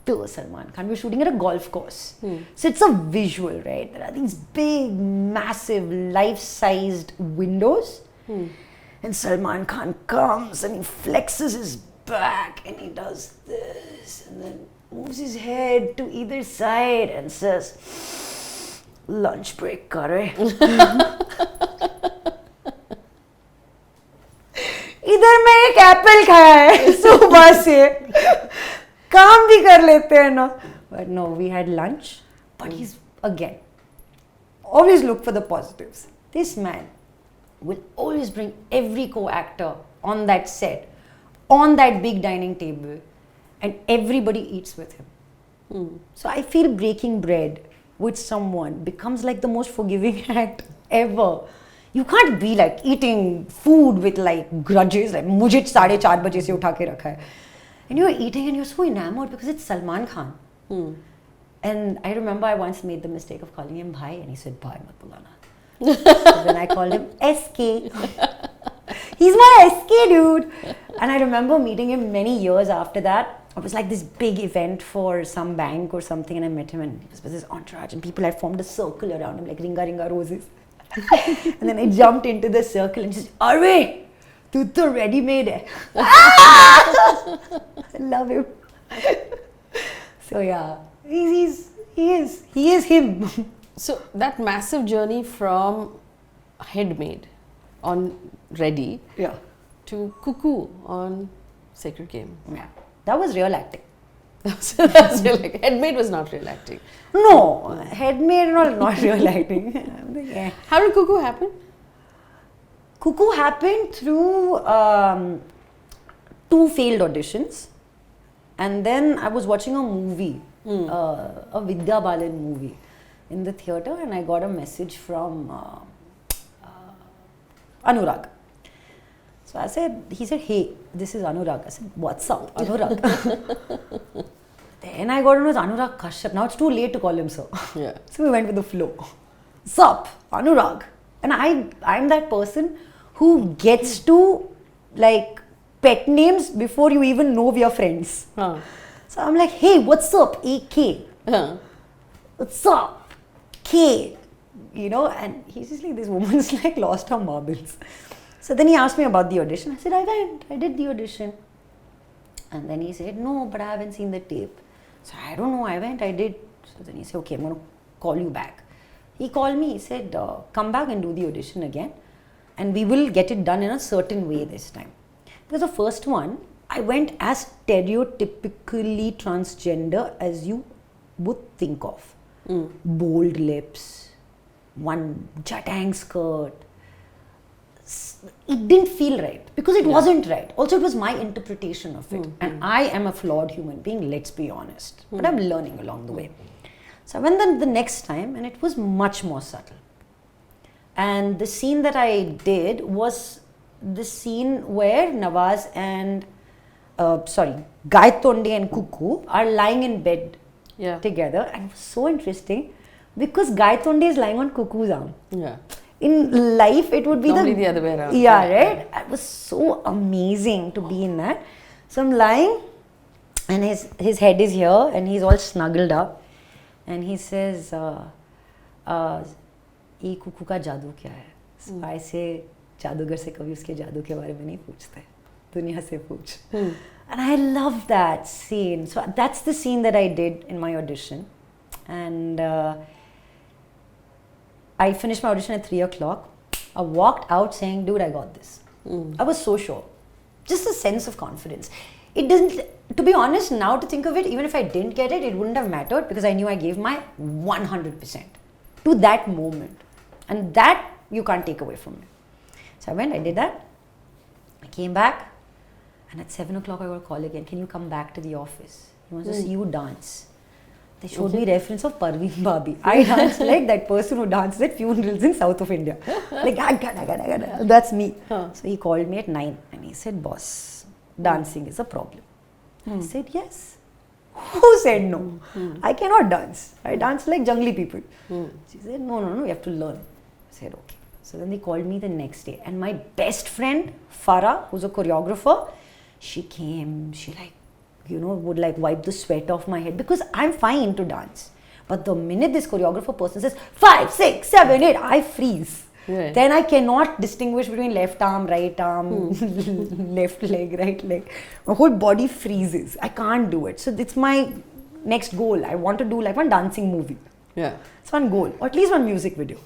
The Salman Khan. We're shooting at a golf course. So it's a visual, right? There are these big, massive, life-sized windows. And Salman Khan comes and he flexes his back and he does this and then moves his head to either side and says, lunch break kar rahe. इधर मैं एक Apple खाया है सुबह से काम भी कर लेते हैं ना. But no, we had lunch. But he's, again, always look for the positives. This man will always bring every co-actor on that set, on that big dining table, and everybody eats with him. So I feel breaking bread with someone becomes like the most forgiving act ever. You can't be like eating food with like grudges, like मुझे 4:30 बजे से उठा के रखा है. And you're eating and you're so enamored because it's Salman Khan. And I remember I once made the mistake of calling him Bhai and he said, Bhai mat bulana. So then I called him SK. He's my SK dude. And I remember meeting him many years after that. It was like this big event for some bank or something and I met him and he was with his entourage and people had formed a circle around him like ringa ringa roses. And then I jumped into the circle and he said, Arve, tu to ready made hai. I love him. So yeah, he is him. So that massive journey from Headmaid on Ready to Kukkoo on Sacred Game. Yeah, that was real acting. That's real acting. Headmaid was not real acting. No, Headmaid not real acting. Yeah. How did Kukkoo happen? Kukkoo happened through 2 failed auditions. And then I was watching a movie, a Vidya Balan movie in the theatre and I got a message from Anurag. So I said, he said, hey, this is Anurag. I said, what's up, Anurag? Then I got to know it's Anurag Kashyap. Now it's too late to call him sir. Yeah. So we went with the flow. Sup, Anurag. And I'm that person who gets to like pet names before you even know we are friends. So I'm like, hey, what's up, AK? What's up, K? You know, and he's just like, this woman's like lost her marbles. So then he asked me about the audition. I said, I went, I did the audition. And then he said, no, but I haven't seen the tape. So I don't know, I went, I did. So then he said, okay, I'm going to call you back. He called me, he said, come back and do the audition again. And we will get it done in a certain way this time. Because the first one, I went as stereotypically transgender as you would think of. Bold lips, one jatang skirt. It didn't feel right because it wasn't right. Also, it was my interpretation of it. And I am a flawed human being, let's be honest. But I'm learning along the way. So I went the next time and it was much more subtle. And the scene that I did was the scene where Nawaz and, Gaitonde and Kukoo are lying in bed together. And it was so interesting because Gaitonde is lying on Kukoo's arm. Yeah. In life, it would be normally the other way around. Yeah, right? It was so amazing to be in that. So I'm lying and his head is here and he's all snuggled up. And he says, ये कुकू का जादू क्या है? So I say, जादूगर से कभी उसके जादू के बारे में नहीं पूछते, दुनिया से पूछ. And I love that scene. So that's the scene that I did in my audition. And I finished my audition at 3 o'clock. I walked out saying, dude, I got this. I was so sure. Just a sense of confidence. It doesn't, to be honest, now to think of it, even if I didn't get it, it wouldn't have mattered because I knew I gave my 100% to that moment. And that you can't take away from me. So I went, I did that. I came back and at 7 o'clock I got a call again. Can you come back to the office? He wants to see you dance. They showed me reference of Parveen Babi. I danced like that person who dances at funerals in south of India. Like, that's me. So he called me at 9 and he said, boss, dancing is a problem. I said, yes. Who said no? I cannot dance. I dance like jungly people. She said, no, you have to learn. I said, okay. So then they called me the next day. And my best friend, Phara, who's a choreographer, she came, she would like wipe the sweat off my head because I'm fine to dance. But the minute this choreographer person says 5, 6, 7, 8, I freeze. Right. Then I cannot distinguish between left arm, right arm, left leg, right leg. My whole body freezes. I can't do it. So it's my next goal. I want to do like one dancing movie. Yeah. It's one goal. Or at least one music video.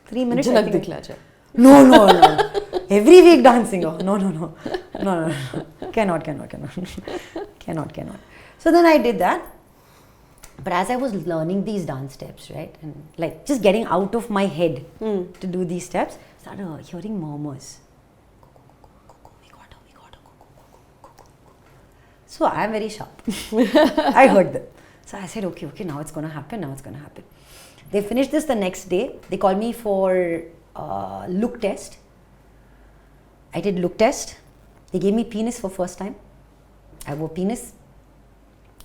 3 minutes. Jhalak dikhla cha. No. Every week dancing. Oh, no. Cannot. So then I did that. But as I was learning these dance steps, right, and like just getting out of my head to do these steps, I started hearing murmurs. Kukkoo, we got her, Kukkoo. So I'm very sharp. I heard them. So I said, okay, now it's going to happen. They finished this the next day. They called me for look test. I did look test. They gave me penis for first time. I wore penis.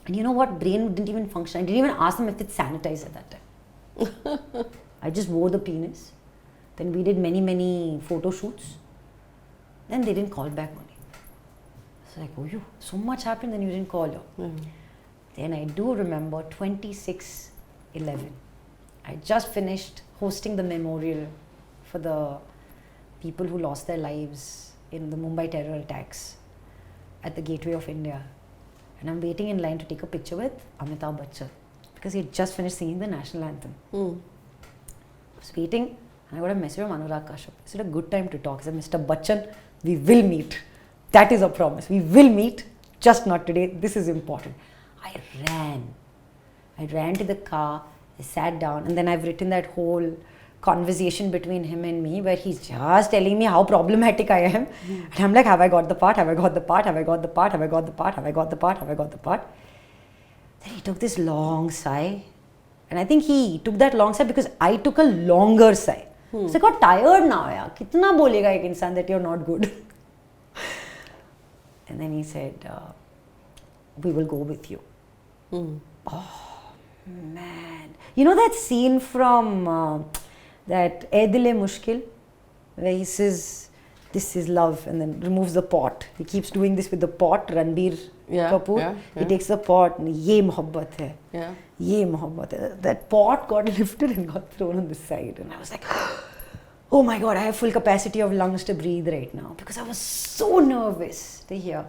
And you know what? Brain didn't even function. I didn't even ask them if it's sanitized at that time. I just wore the penis. Then we did many photo shoots. Then they didn't call back on me. It's like, oh, so much happened, then you didn't call her. Then I do remember 26/11. I just finished hosting the memorial for the people who lost their lives in the Mumbai terror attacks at the Gateway of India. And I'm waiting in line to take a picture with Amitabh Bachchan because he had just finished singing the national anthem. I was waiting and I got a message from Anurag Kashyap. Is it a good time to talk? He said, Mr. Bachchan, we will meet. That is a promise. We will meet, just not today. This is important. I ran to the car, I sat down, and then I've written that whole conversation between him and me where he's just telling me how problematic I am. And I'm like, have I got the part? Then he took this long sigh. And I think he took that long sigh because I took a longer sigh. So I got tired now. Yaar. Kitna bolega ek insan that you're not good? And then he said, we will go with you. Oh, man. You know that scene from that Ae Dil-e Mushkil, where he says, this is love, and then removes the pot. He keeps doing this with the pot, Ranbir Kapoor. He takes the pot, and ye mohabbat hai. Ye mohabbat hai. That pot got lifted and got thrown on the side. And I was like, oh my God, I have full capacity of lungs to breathe right now. Because I was so nervous to hear.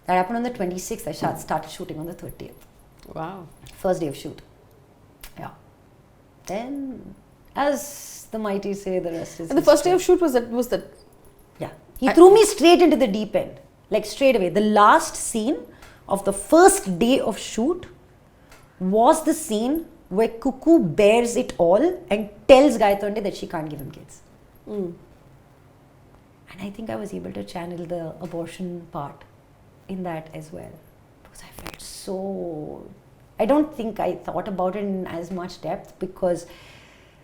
That happened on the 26th. I started shooting on the 30th. Wow. First day of shoot. Yeah. Then, as the mighty say, the rest is And the first day of shoot was that. Yeah. He threw me straight into the deep end. Like straight away. The last scene of the first day of shoot was the scene where Kukoo bears it all and tells Gayatonde that she can't give him kids. And I think I was able to channel the abortion part in that as well. Because I felt so... I don't think I thought about it in as much depth because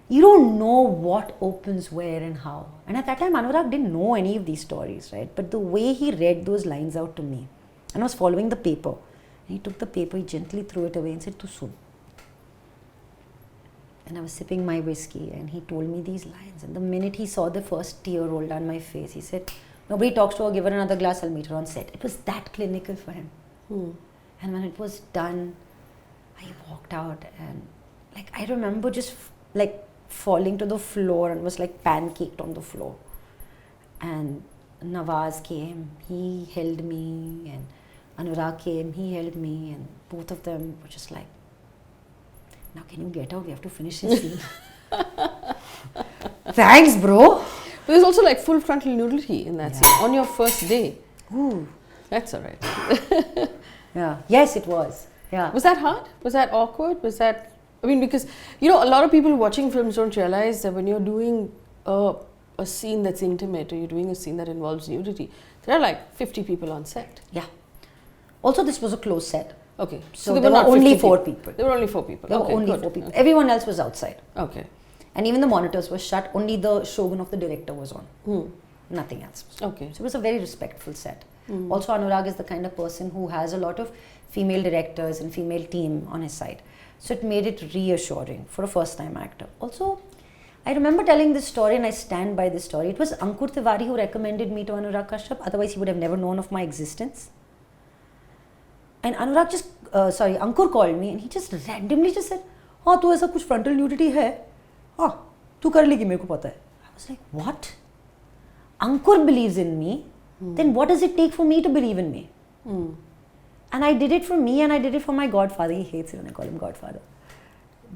you don't know what opens where and how. And at that time, Anurag didn't know any of these stories, right? But the way he read those lines out to me, and I was following the paper, and he took the paper, he gently threw it away and said, "Tu sun." And I was sipping my whiskey, and he told me these lines. And the minute he saw the first tear roll down my face, he said, "Nobody talks to her, give her another glass, I'll meet her on set." It was that clinical for him. And when it was done, I walked out, and like I remember just like falling to the floor and was like pancaked on the floor. And Nawaz came, he held me, and Anurag came, he held me, and both of them were just like, "Now can you get out? We have to finish this scene." Thanks, bro. But there's also like full frontal nudity in that scene on your first day. Ooh. That's alright. Yeah. Yes, it was. Yeah. Was that hard? Was that awkward? Was that... I mean, because, you know, a lot of people watching films don't realize that when you're doing a scene that's intimate or you're doing a scene that involves nudity, there are like 50 people on set. Yeah. Also, this was a closed set. Okay. So there there were not only 50 4 people. There were only 4 people. There Okay, were only good. 4 people. Okay. Everyone else was outside. Okay. And even the monitors were shut. Only the shogun of the director was on. Hmm. Nothing else. Okay. So it was a very respectful set. Also, Anurag is the kind of person who has a lot of female directors and female team on his side. So it made it reassuring for a first-time actor. Also, I remember telling this story, and I stand by this story. It was Ankur Tiwari who recommended me to Anurag Kashyap. Otherwise, he would have never known of my existence. And Ankur called me, and he just randomly just said, "हाँ तो ऐसा कुछ frontal nudity है, हाँ तू कर लेगी मेरे को पता है." I was like, "What? Ankur believes in me, then what does it take for me to believe in me?" And I did it for me, and I did it for my godfather. He hates it when I call him godfather.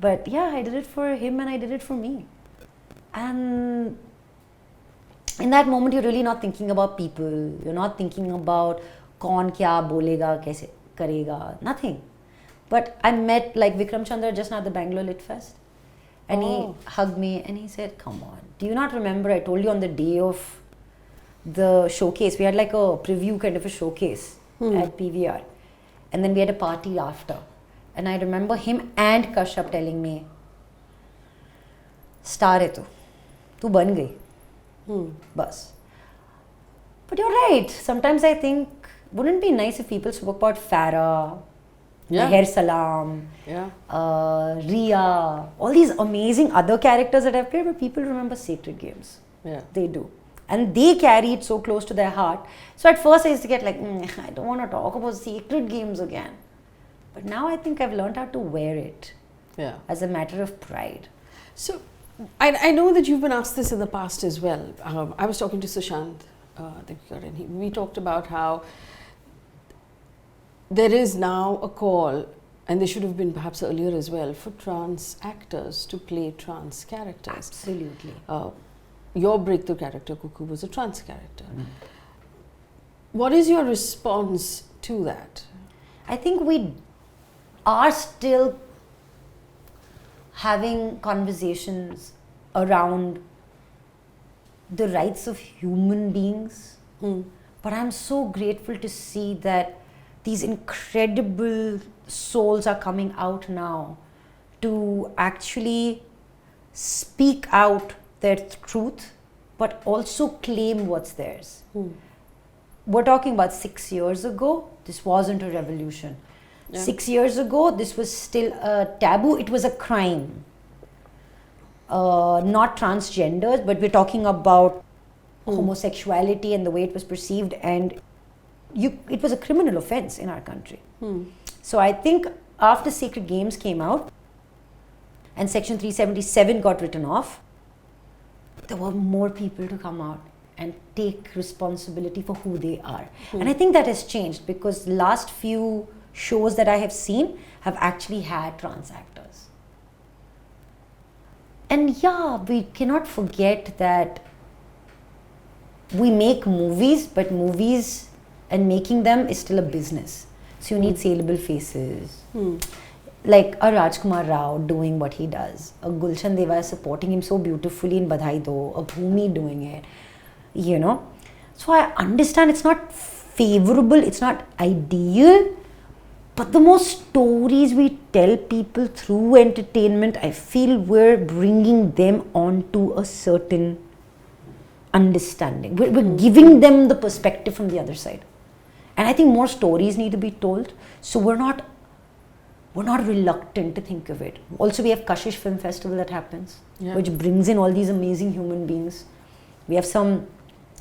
But yeah, I did it for him, and I did it for me. And in that moment, you're really not thinking about people. You're not thinking about कौन क्या बोलेगा, कैसे करेगा, nothing. But I met like Vikram Chandra just now at the Bangalore Litfest, and he hugged me and he said, "Come on, do you not remember I told you on the day of the showcase, we had like a preview kind of a showcase at PVR, and then we had a party after, and I remember him and Kashyap telling me, star hai tu ban gayi, bas." But you're right. Sometimes I think, wouldn't it be nice if people spoke about Phara, Meher Salam, Riya, all these amazing other characters that I've played, but people remember Sacred Games. Yeah. They do. And they carry it so close to their heart. So at first I used to get like, I don't want to talk about Sacred Games again. But now I think I've learned how to wear it as a matter of pride. So I know that you've been asked this in the past as well. I was talking to Sushant, and we talked about how there is now a call, and there should have been perhaps earlier as well, for trans actors to play trans characters. Absolutely. Your breakthrough character, Kukkoo, was a trans character. What is your response to that? I think we are still having conversations around the rights of human beings. But I'm so grateful to see that these incredible souls are coming out now to actually speak out their truth, but also claim what's theirs. We're talking about 6 years ago, this wasn't a revolution. 6 years ago, this was still a taboo, it was a crime. Not transgenders, but we're talking about homosexuality and the way it was perceived, and it was a criminal offense in our country. So I think after Sacred Games came out and Section 377 got written off, there were more people to come out and take responsibility for who they are. And I think that has changed, because the last few shows that I have seen have actually had trans actors. And yeah, we cannot forget that we make movies, but movies and making them is still a business. So you need saleable faces. Like a Rajkumar Rao doing what he does, a Gulshan Deva supporting him so beautifully in Badhai Do, a Bhumi doing it, you know. So I understand it's not favorable, it's not ideal, but the more stories we tell people through entertainment, I feel we're bringing them onto a certain understanding. We're giving them the perspective from the other side. And I think more stories need to be told, so we're not reluctant to think of it. Also, we have Kashish Film Festival that happens, which brings in all these amazing human beings. We have some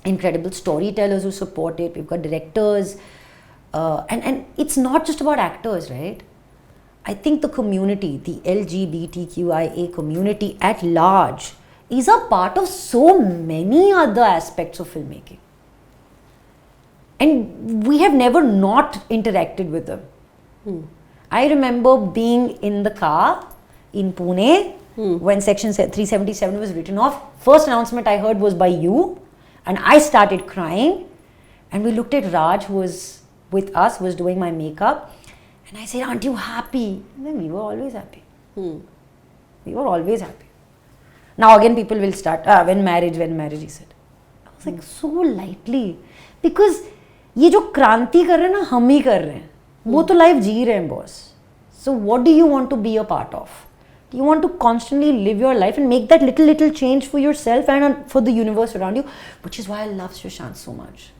incredible storytellers who support it. We've got directors. And it's not just about actors, right? I think the community, the LGBTQIA community at large, is a part of so many other aspects of filmmaking. And we have never not interacted with them. I remember being in the car in Pune when Section 377 was written off. First announcement I heard was by you, and I started crying. And we looked at Raj, who was with us, was doing my makeup, and I said, "Aren't you happy?" And then we were always happy. We were always happy. Now again people will start, when marriage, he said. I was like, so lightly. Because ये जो क्रांति कर रहे हैं ना, हम ही कर रहे हैं. वो तो life जी रहे हैं boss. So what do you want to be a part of? Do you want to constantly live your life and make that little change for yourself and for the universe around you? Which is why I love Sushant so much.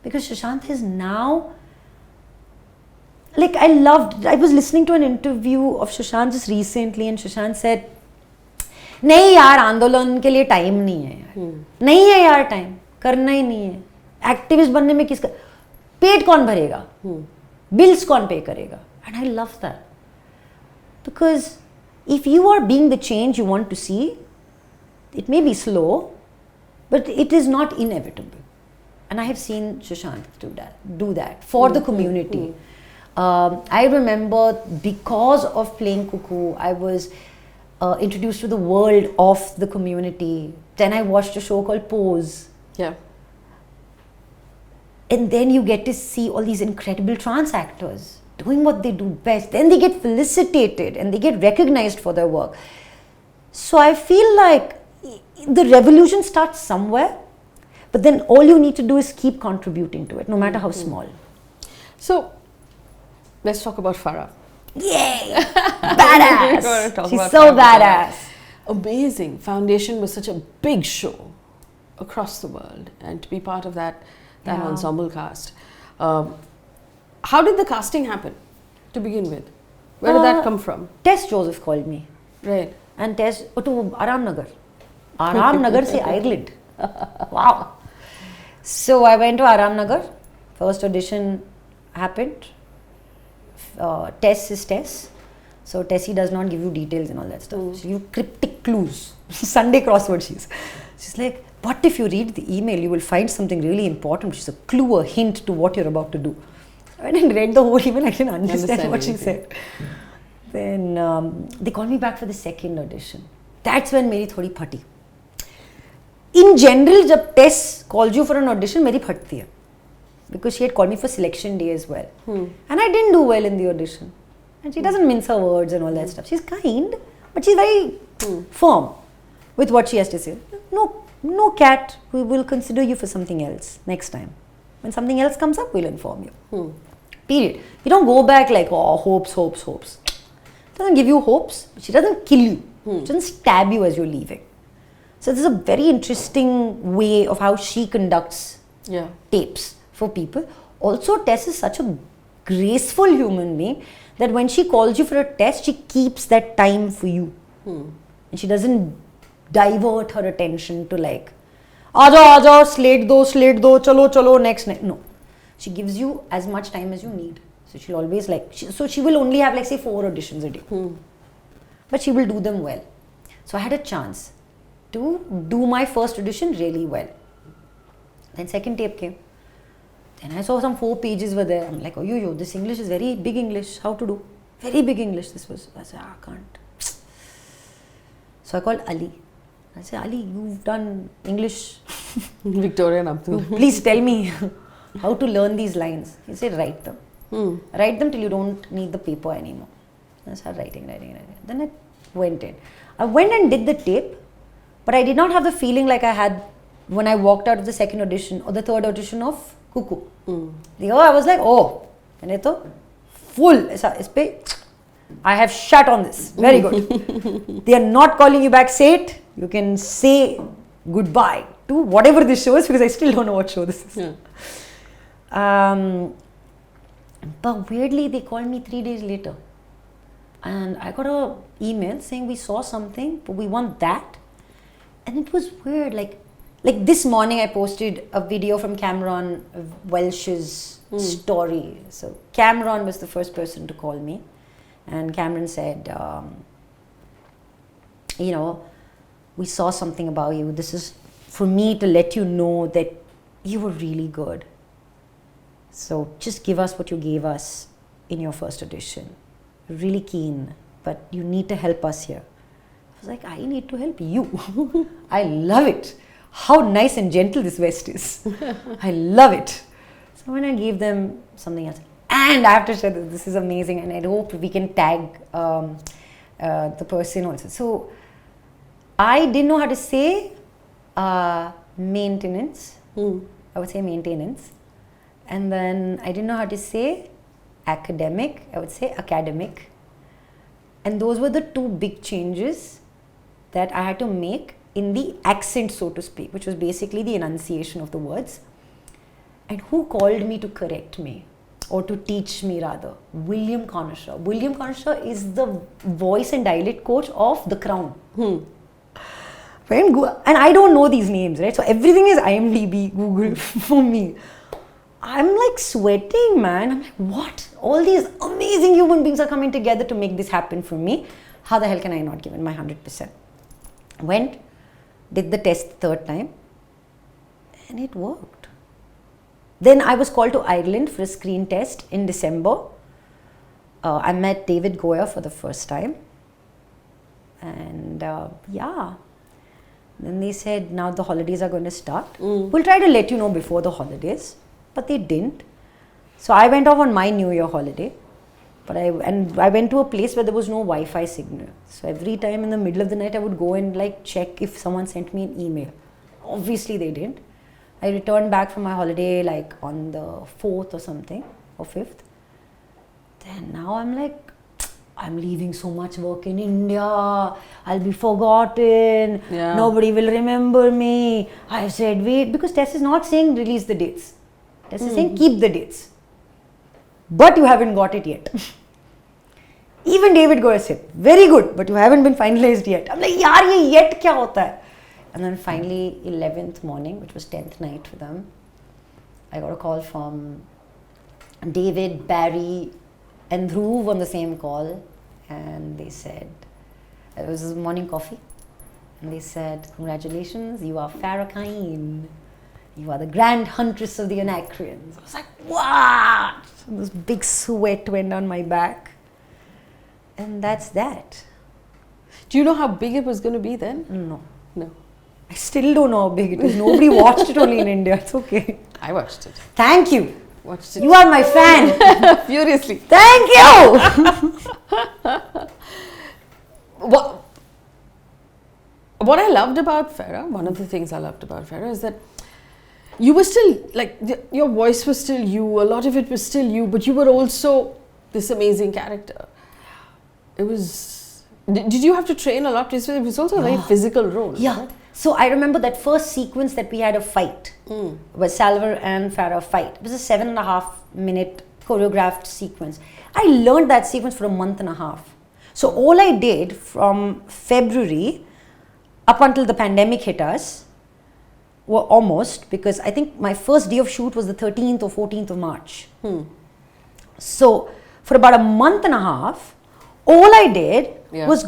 Because Sushant is now, like I was listening to an interview of Sushant just recently and Sushant said, नहीं यार आंदोलन के लिए time नहीं है यार, नहीं है यार टाइम, करना ही नहीं है, एक्टिविस्ट बनने में किसका पेट कौन भरेगा, बिल्स कौन पे करेगा. And I love that. Because if you are being the change you want to see, it may be slow, but it is not inevitable. And I have seen Sushant do that for the community. I remember because of playing Kukoo, I was introduced to the world of the community. Then I watched a show called Pose. Yeah. And then you get to see all these incredible trans actors doing what they do best. Then they get felicitated and they get recognized for their work. So I feel like the revolution starts somewhere, but then all you need to do is keep contributing to it, no matter how small. So, let's talk about Phara. Yay! Badass! She's so badass. Amazing. Foundation was such a big show across the world, and to be part of that ensemble cast. How did the casting happen to begin with? Where did that come from? Tess Joseph called me. Right. And Tess, to Aram Nagar. Aram Nagar se Ireland. Wow. So I went to Aram Nagar. First audition happened. Tess is Tess. So Tessie does not give you details and all that stuff. She gives you cryptic clues. Sunday crossword she's like, what if you read the email, you will find something really important, which is a clue, a hint to what you're about to do. I didn't read the whole email, I didn't understand what she said. Then they called me back for the second audition. That's when meri thodi phati. In general, jab Tess calls you for an audition, meri phatti hai. Because she had called me for selection day as well. And I didn't do well in the audition. And she doesn't mince her words and all that stuff. She's kind, but she's very firm with what she has to say. No cat, we will consider you for something else next time. When something else comes up, we'll inform you. Period. You don't go back like, oh, hopes. Doesn't give you hopes, but she doesn't kill you. She doesn't stab you as you're leaving. So this is a very interesting way of how she conducts tapes for people. Also, Tess is such a graceful human being that when she calls you for a test, she keeps that time for you. And she doesn't divert her attention to like, Aaja, slate do, chalo, next. No. She gives you as much time as you need. So she'll always like, she will only have like say 4 auditions a day. But she will do them well. So I had a chance to do my first audition really well. Then second tape came. Then I saw some 4 pages were there. I'm like, oh, yo, this English is very big English. How to do? Very big English this was. I said, I can't. So I called Ali. I said, Ali, you've done English. Victorian up to. Please tell me how to learn these lines. He said, write them. Write them till you don't need the paper anymore. I started writing. Then I went in. I went and did the tape, but I did not have the feeling like I had when I walked out of the second audition or the third audition of Kukkoo. I was like, oh, full. I have shut on this. Very good. They are not calling you back. Say it. You can say goodbye to whatever this show is because I still don't know what show this is. But weirdly, they called me 3 days later. And I got an email saying we saw something, but we want that. And it was weird. Like this morning, I posted a video from Cameron Welsh's story. So Cameron was the first person to call me. And Cameron said, we saw something about you. This is for me to let you know that you were really good. So just give us what you gave us in your first audition. Really keen, but you need to help us here. I was like, I need to help you. I love it. How nice and gentle this West is. I love it. So when I gave them something else, and I have to share this is amazing, and I hope we can tag the person also. So I didn't know how to say maintenance. I would say maintenance. And then I didn't know how to say academic, I would say academic. And those were the two big changes that I had to make in the accent, so to speak, which was basically the enunciation of the words. And who called me to correct me, or to teach me rather? William Conisher. William Conisher is the voice and dialect coach of The Crown. And I don't know these names, right? So everything is IMDb, Google for me. I'm like sweating, man. I'm like, what? All these amazing human beings are coming together to make this happen for me. How the hell can I not give it my 100%? Went, did the test the third time, and it worked. Then I was called to Ireland for a screen test in December. I met David Goyer for the first time. And yeah. Then they said, now the holidays are going to start. We'll try to let you know before the holidays. But they didn't. So I went off on my New Year holiday. But I went to a place where there was no Wi-Fi signal. So every time in the middle of the night, I would go and like check if someone sent me an email. Obviously they didn't. I returned back from my holiday like on the 4th or something, or 5th. Then now I'm like, I'm leaving so much work in India. I'll be forgotten. Yeah. Nobody will remember me. I said, wait, because Tess is not saying release the dates. Tess is saying keep the dates. But you haven't got it yet. Even David Goyer said, very good, but you haven't been finalized yet. I'm like, yaar, ye yet kya hota hai? And then finally, 11th morning, which was 10th night for them, I got a call from David, Barry, and Dhruv on the same call. And they said, it was morning coffee. And they said, congratulations, you are Phara Keaen. You are the grand huntress of the Anacreons. I was like, what? And this big sweat went down my back. And that's that. Do you know how big it was going to be then? No. No. I still don't know how big it is. Nobody watched it only in India. It's okay. I watched it. Thank you. Watched it. You are my fan. Furiously. Thank you. What I loved about Phara, one of the things I loved about Phara is that you were still, like, your voice was still you, a lot of it was still you, but you were also this amazing character. It was, did you have to train a lot? It was also a very physical role. Yeah. Right? So I remember that first sequence that we had a fight, where Salver and Phara fight. It was a 7.5 minute choreographed sequence. I learned that sequence for a month and a half. So all I did from February up until the pandemic hit us, were almost, because I think my first day of shoot was the 13th or 14th of March. So for about a month and a half, all I did was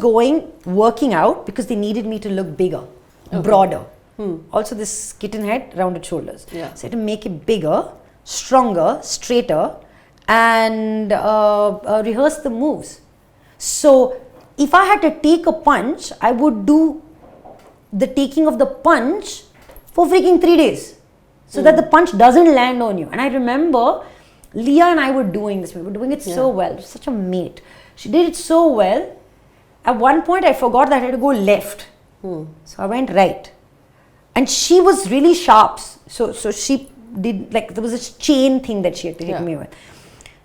working out, because they needed me to look bigger, broader. Also this kitten head, rounded shoulders. So I had to make it bigger, stronger, straighter, and rehearse the moves. So if I had to take a punch, I would do the taking of the punch for freaking 3 days, so that the punch doesn't land on you. And I remember Leah and I were doing this. We were doing it so well. Such a mate. She did it so well. At one point, I forgot that I had to go left. So I went right. And she was really sharp. So she did, like, there was this chain thing that she had to hit me with.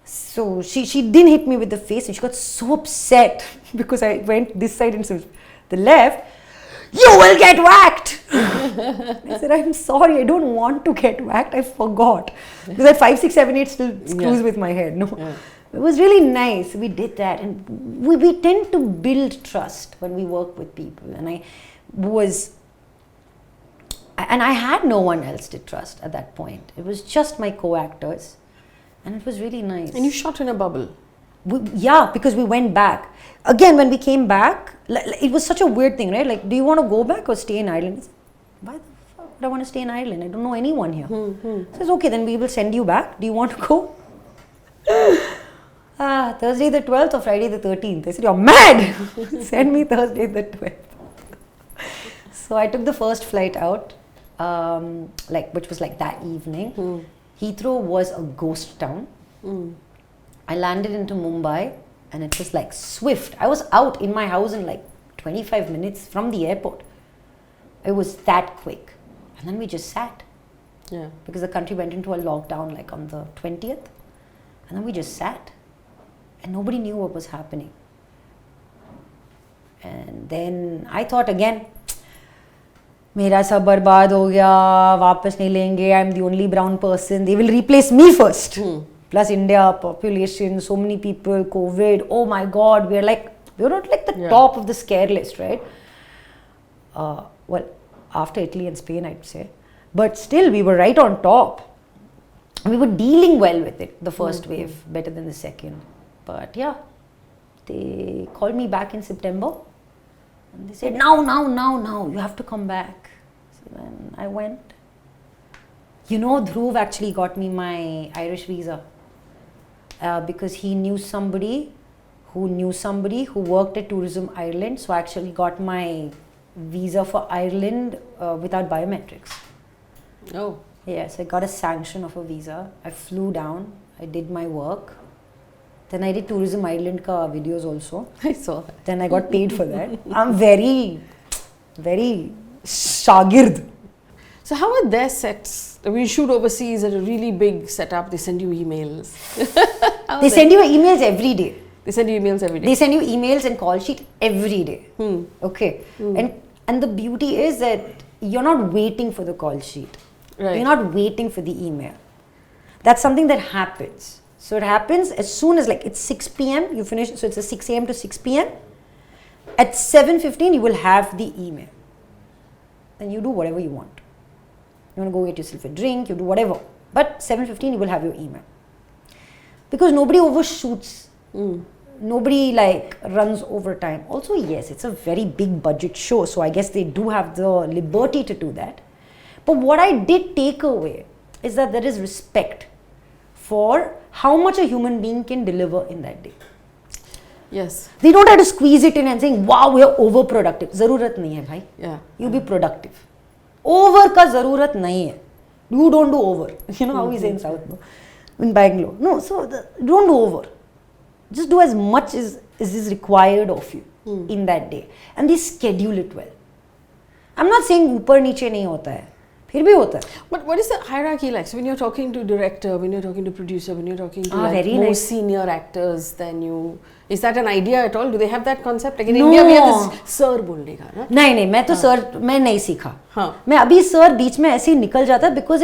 So she didn't hit me with the face, and she got so upset because I went this side instead of the left. You will get whacked. I said, I'm sorry, I don't want to get whacked. I forgot. Because at 5, 6, 7, 8 still screws with my head. No, it was really nice. We did that, and we tend to build trust when we work with people. And I had no one else to trust at that point. It was just my co-actors, and it was really nice. And you shot in a bubble. Because we went back. Again, when we came back, it was such a weird thing, right? Like, do you want to go back or stay in Ireland? Why the fuck would I want to stay in Ireland? I don't know anyone here. So it's okay, then we will send you back. Do you want to go? Thursday the 12th or Friday the 13th? I said, you're mad! Send me Thursday the 12th. So I took the first flight out, which was like that evening. Heathrow was a ghost town. I landed into Mumbai, and it was like swift. I was out in my house in like 25 minutes from the airport. It was that quick. And then we just sat. Because the country went into a lockdown like on the 20th. And then we just sat. and nobody knew what was happening. And then I thought again, मेरा सब बर्बाद हो गया, वापस नहीं लेंगे, I'm the only brown person, they will replace me first. Plus India, population, so many people, COVID, oh my God, we're not like the top of the scare list, right? Well, after Italy and Spain, I'd say. But still, we were right on top. We were dealing well with it, the first wave, better than the second. But yeah, they called me back in September. And they said, now, you have to come back. So then I went. You know, Dhruv actually got me my Irish visa. Because he knew somebody who worked at Tourism Ireland. So I actually got my visa for Ireland without biometrics. Oh. Yes, I got a sanction of a visa. I flew down. I did my work. Then I did Tourism Ireland ka videos also. I saw that. Then I got paid for that. I'm very, very shagird. So how are their sets? We shoot overseas at a really big setup. They send you emails. They send you emails every day. They send you emails every day. They send you emails and call sheet every day. Okay. And the beauty is that you're not waiting for the call sheet. Right. You're not waiting for the email. That's something that happens. So it happens as soon as it's 6 p.m. you finish. So it's a 6 a.m. to 6 p.m. At 7:15 you will have the email. Then you do whatever you want. You want to go get yourself a drink, you do whatever. But 7:15 you will have your email. Because nobody overshoots. Nobody runs overtime. Also, yes, it's a very big budget show. So I guess they do have the liberty to do that. But what I did take away is that there is respect for how much a human being can deliver in that day. Yes. They don't have to squeeze it in and saying, wow, we are overproductive. Zarurat nahi hai, bhai. Yeah. You be productive. Over ka zarurat nahi hai. You don't do over. You know how we say in South, no? In Bangalore. No, so don't do over. Just do as much as is required of you in that day. And they schedule it well. I'm not saying upar niche nahi hota hai. फिर भी होता है. But what is the hierarchy like? So when you're talking to director, when you're talking to producer, when you're talking to very more nice. senior actors than you, is that an idea at all? Do they have that concept? Like in India, we have this sir बोलने का ना? नहीं, मैं तो sir मैं नहीं सीखा. हाँ. मैं अभी sir बीच में ऐसे ही निकल जाता because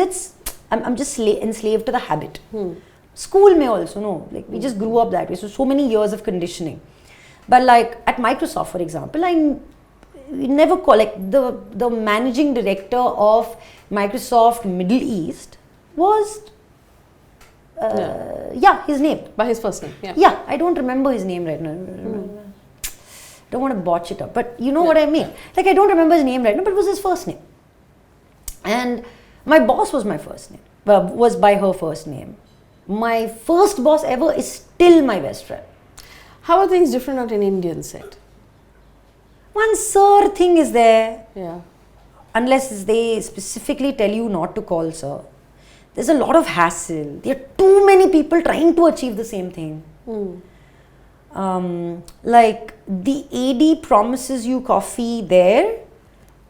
I'm just enslaved to the habit. School में also, no, we just grew up that way. So many years of conditioning. But at Microsoft, for example, I never call the managing director of Microsoft Middle East was his name. By his first name. Yeah, I don't remember his name right now. Don't want to botch it up, but you know what I mean. I don't remember his name right now, but it was his first name. And my boss was my first name. Was by her first name. My first boss ever is still my best friend. How are things different on an Indian set? One sir thing is there. Yeah. Unless they specifically tell you not to call sir. There's a lot of hassle. There are too many people trying to achieve the same thing. The AD promises you coffee there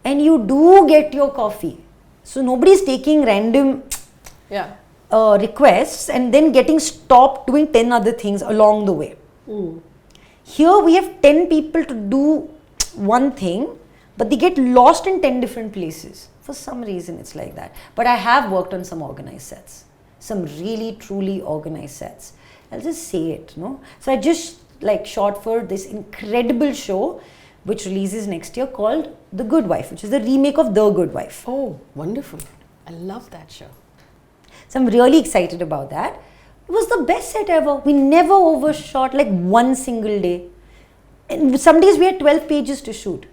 and you do get your coffee. So nobody's taking random requests and then getting stopped doing 10 other things along the way. Here we have 10 people to do one thing, but they get lost in 10 different places. For some reason it's like that. But I have worked on some organized sets. Some really truly organized sets. I'll just say it, no? So I just shot for this incredible show which releases next year called The Good Wife, which is the remake of The Good Wife. Oh, wonderful. I love that show. So I'm really excited about that. It was the best set ever. We never overshot one single day. And some days we had 12 pages to shoot.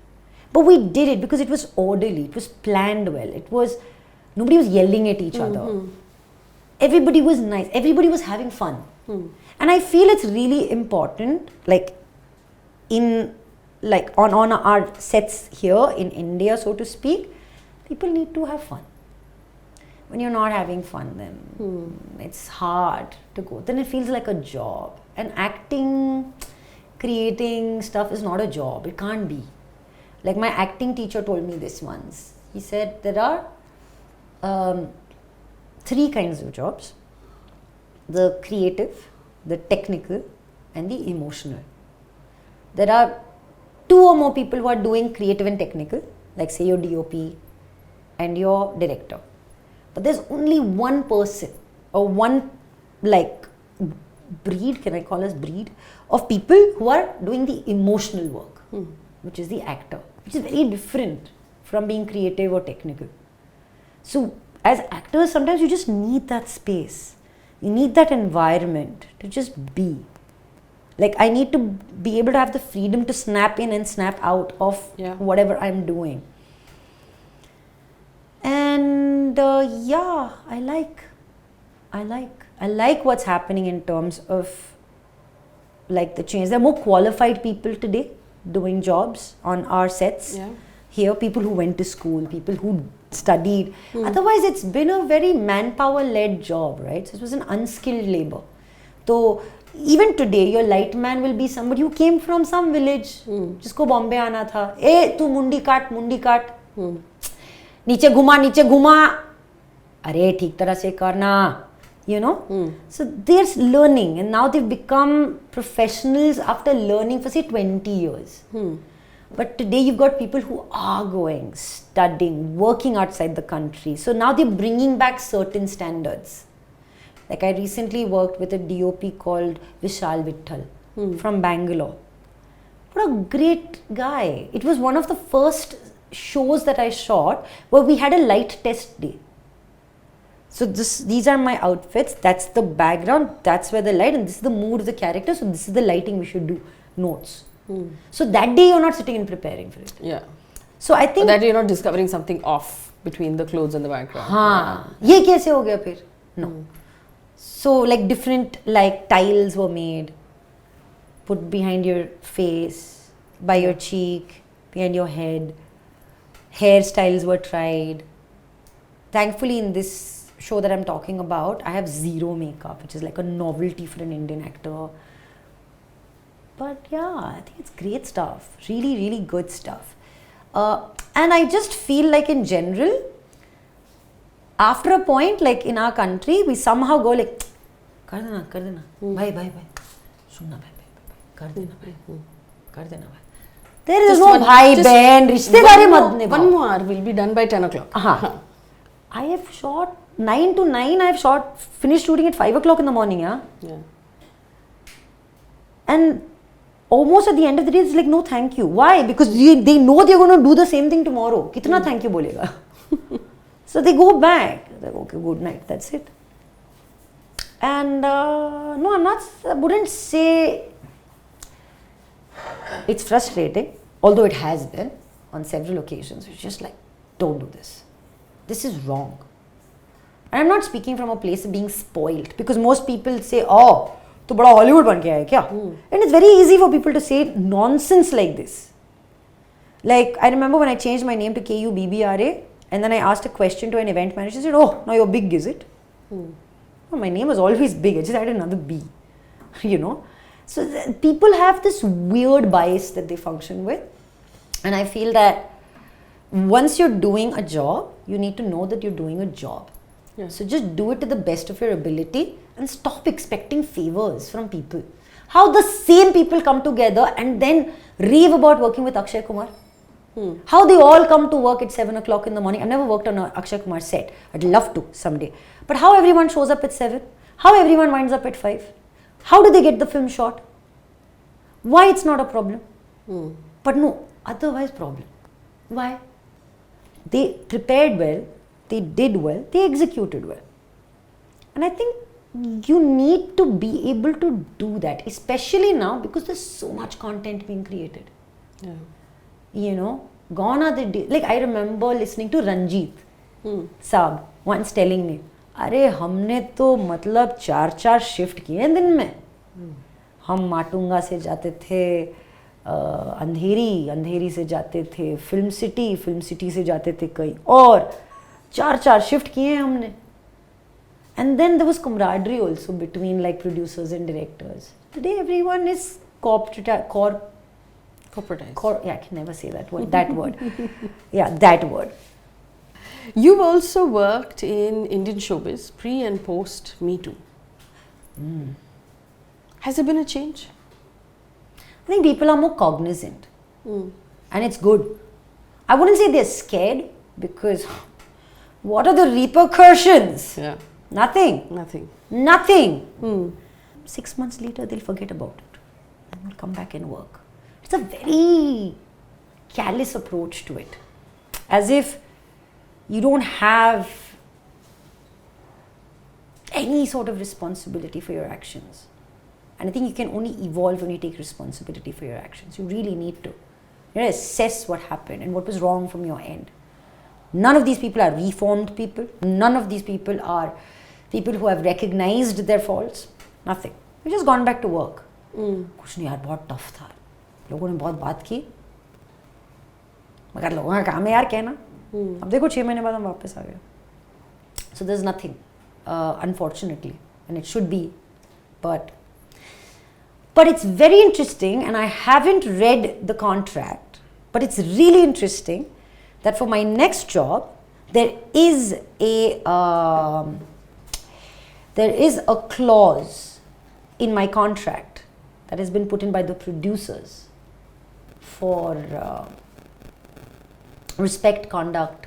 But we did it because it was orderly. It was planned well. Nobody was yelling at each other. Everybody was nice. Everybody was having fun. And I feel it's really important, on our sets here in India, so to speak, people need to have fun. When you're not having fun, then it's hard to go. Then it feels like a job. And acting, creating stuff is not a job. It can't be. My acting teacher told me this once. He said there are 3 kinds of jobs. The creative, the technical, and the emotional. There are 2 or more people who are doing creative and technical, like say your DOP and your director. But there's only one person or one like breed, can I call us breed, of people who are doing the emotional work, which is the actor, which is very different from being creative or technical. So as actors, sometimes you just need that space. You need that environment to just be. Like I need to be able to have the freedom to snap in and snap out of whatever I'm doing. And yeah, I like what's happening in terms of like the change. There are more qualified people today doing jobs on our sets. Here, people who went to school, people who studied. Otherwise, it's been a very manpower-led job, right? So it was an unskilled labor. So even today, your light man will be somebody who came from some village, जिसको बॉम्बे आना था. ए तू मुंडी काट. नीचे घुमा. अरे ठीक तरह से करना. You know? So they're learning, and now they've become professionals after learning for say 20 years. But today you've got people who are going, studying, working outside the country. So now they're bringing back certain standards. Like I recently worked with a DOP called Vishal Vittal from Bangalore. What a great guy. It was one of the first shows that I shot where we had a light test day. So these are my outfits, that's the background, that's where the light, and this is the mood of the character, so this is the lighting we should do, notes. So that day you're not sitting and preparing for it. Yeah. So I think... But that you're not discovering something off between the clothes and the background. हाँ, ये कैसे हो गया फिर? No. So like different like tiles were made, put behind your face, by your cheek, behind your head. Hairstyles were tried. Thankfully in this show that I'm talking about, I have zero makeup, which is like a novelty for an Indian actor. But yeah, I think it's great stuff. Really, really good stuff. And I just feel like in general, after a point, like in our country, we somehow go like, kar dena, bye, sunna bhai, kar dena bhai. There is no bhai, behan, rishtedari mat nibhao. One more will be done by 10 o'clock. I have shot 9 to 9, I have finished shooting at 5 o'clock in the morning, yeah? And almost at the end of the day, it's like, no thank you. Why? Because they know they're going to do the same thing tomorrow. Kitna thank you bolega? So they go back. They're like, okay, good night, that's it. And no, I wouldn't say it's frustrating, although it has been on several occasions. It's just like, don't do this. This is wrong. And I'm not speaking from a place of being spoiled, because most people say, oh, तो बड़ा Hollywood बन गया है क्या? And it's very easy for people to say nonsense like this. Like, I remember when I changed my name to KUBBRA, and then I asked a question to an event manager. She said, oh, now you're big, is it? Oh, my name was always big. I just added another B. You know? So people have this weird bias that they function with. And I feel that once you're doing a job, you need to know that you're doing a job. So just do it to the best of your ability and stop expecting favors from people. How the same people come together and then rave about working with Akshay Kumar. How they all come to work at 7 o'clock in the morning. I've never worked on an Akshay Kumar set. I'd love to someday. But how everyone shows up at 7? How everyone winds up at 5? How do they get the film shot? Why it's not a problem? But no, otherwise problem. Why? They prepared well, they did well, they executed well. And I think you need to be able to do that, especially now because there's so much content being created. You know, gone are the days. Like I remember listening to Ranjit Saab once telling me, अरे हमने तो मतलब 4 shift किए दिन में. हम माटुंगा से जाते थे अंधेरी से जाते थे फिल्म सिटी से जाते थे कहीं और 4 शिफ्ट किए हैं हमने. And then there was camaraderie also between like producers and directors. Today everyone is corporatized. Yeah, I can never say that word. That word. Yeah, that word. You've also worked in Indian showbiz pre and post Me Too. Has there been a change? think people are more cognizant. And it's good. I wouldn't say they're scared, because what are the repercussions? Yeah. Nothing. Nothing. 6 months later, they'll forget about it and will come back and work. It's a very callous approach to it. As if you don't have any sort of responsibility for your actions. And I think you can only evolve when you take responsibility for your actions. You really need to. You know, assess what happened and what was wrong from your end. None of these people are reformed people. None of these people are people who have recognized their faults. Nothing. We've just gone back to work. कुछ नहीं यार, बहुत tough था. लोगों ने बहुत बात की. मगर लोगों का काम है यार कहना. अब देखो 6 महीने बाद हम वापस आ गए. So there's nothing, unfortunately, and it should be, but it's very interesting, and I haven't read the contract, but it's really interesting that for my next job there is a clause in my contract that has been put in by the producers for respect conduct,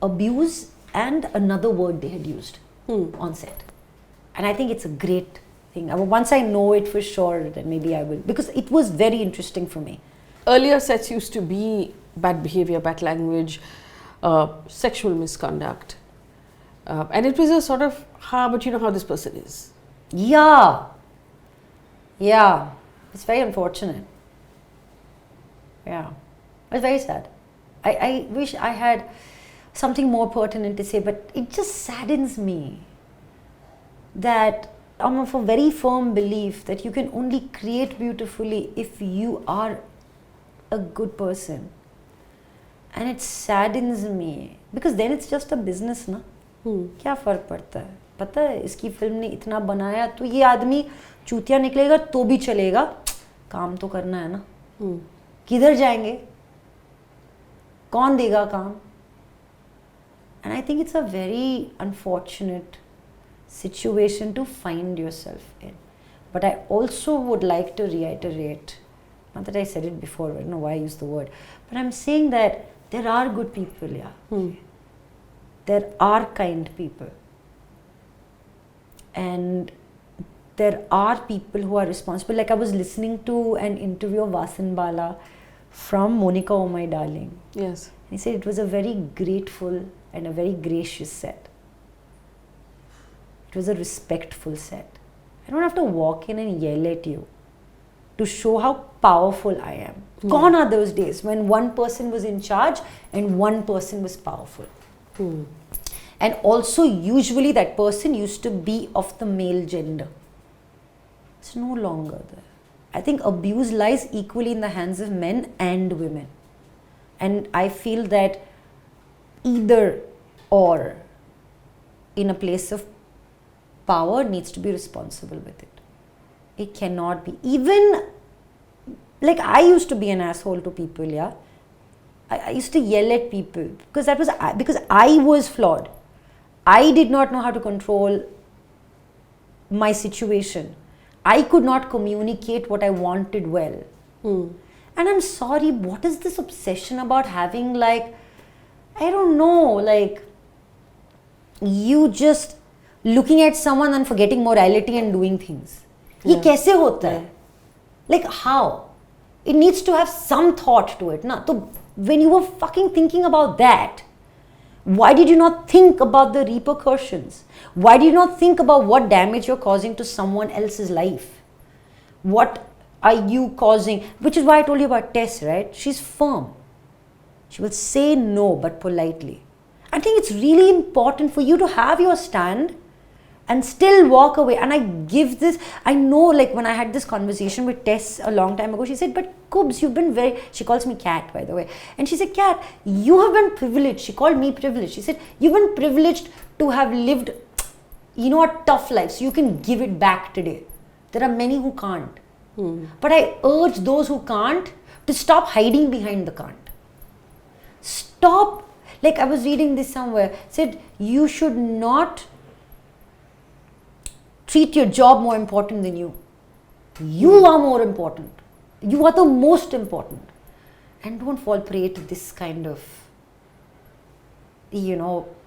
abuse, and another word they had used on set. And I think it's a great thing. Once I know it for sure, then maybe I will, because it was very interesting for me. Earlier sets used to be bad behavior, bad language, sexual misconduct. And it was a sort of, but you know how this person is. Yeah. It's very unfortunate. Yeah. It's very sad. I wish I had something more pertinent to say, but it just saddens me that I'm of a very firm belief that you can only create beautifully if you are a good person. And it saddens me because then it's just a business, na? क्या फर्क पड़ता है? पता है इसकी film ने इतना बनाया तो ये आदमी चूतिया निकलेगा तो भी चलेगा, काम तो करना है ना. किधर जाएंगे? कौन देगा काम? And I think it's a very unfortunate situation to find yourself in. But I also would like to reiterate, not that I said it before, I don't know why I used the word, but I'm saying that there are good people, yeah. There are kind people. And there are people who are responsible. Like I was listening to an interview of Vasan Bala from Monica Oh My Darling. Yes. He said it was a very grateful and a very gracious set. It was a respectful set. I don't have to walk in and yell at you to show how powerful I am. Gone are those days when one person was in charge and one person was powerful. And also usually that person used to be of the male gender. It's no longer there. I think abuse lies equally in the hands of men and women. And I feel that either or in a place of power needs to be responsible with it. It cannot be. Even like I used to be an asshole to people, yeah. I used to yell at people because I was flawed. I did not know how to control my situation. I could not communicate what I wanted well. And I'm sorry, what is this obsession about having like, I don't know, like you just looking at someone and forgetting morality and doing things. ये कैसे होता है? Like how? It needs to have some thought to it. Na? So when you were fucking thinking about that, why did you not think about the repercussions? Why did you not think about what damage you're causing to someone else's life? What are you causing? Which is why I told you about Tess, right? She's firm. She will say no, but politely. I think it's really important for you to have your stand and still walk away. And I give this, I know like when I had this conversation with Tess a long time ago, she said, but Kubbs, you've been very, she calls me Cat by the way. And she said, Cat, you have been privileged. She called me privileged. She said, you've been privileged to have lived, you know, a tough life. So you can give it back today. There are many who can't. But I urge those who can't to stop hiding behind the can't. Stop, like I was reading this somewhere, said you should not treat your job more important than you. You are more important. You are the most important. And don't fall prey to this kind of,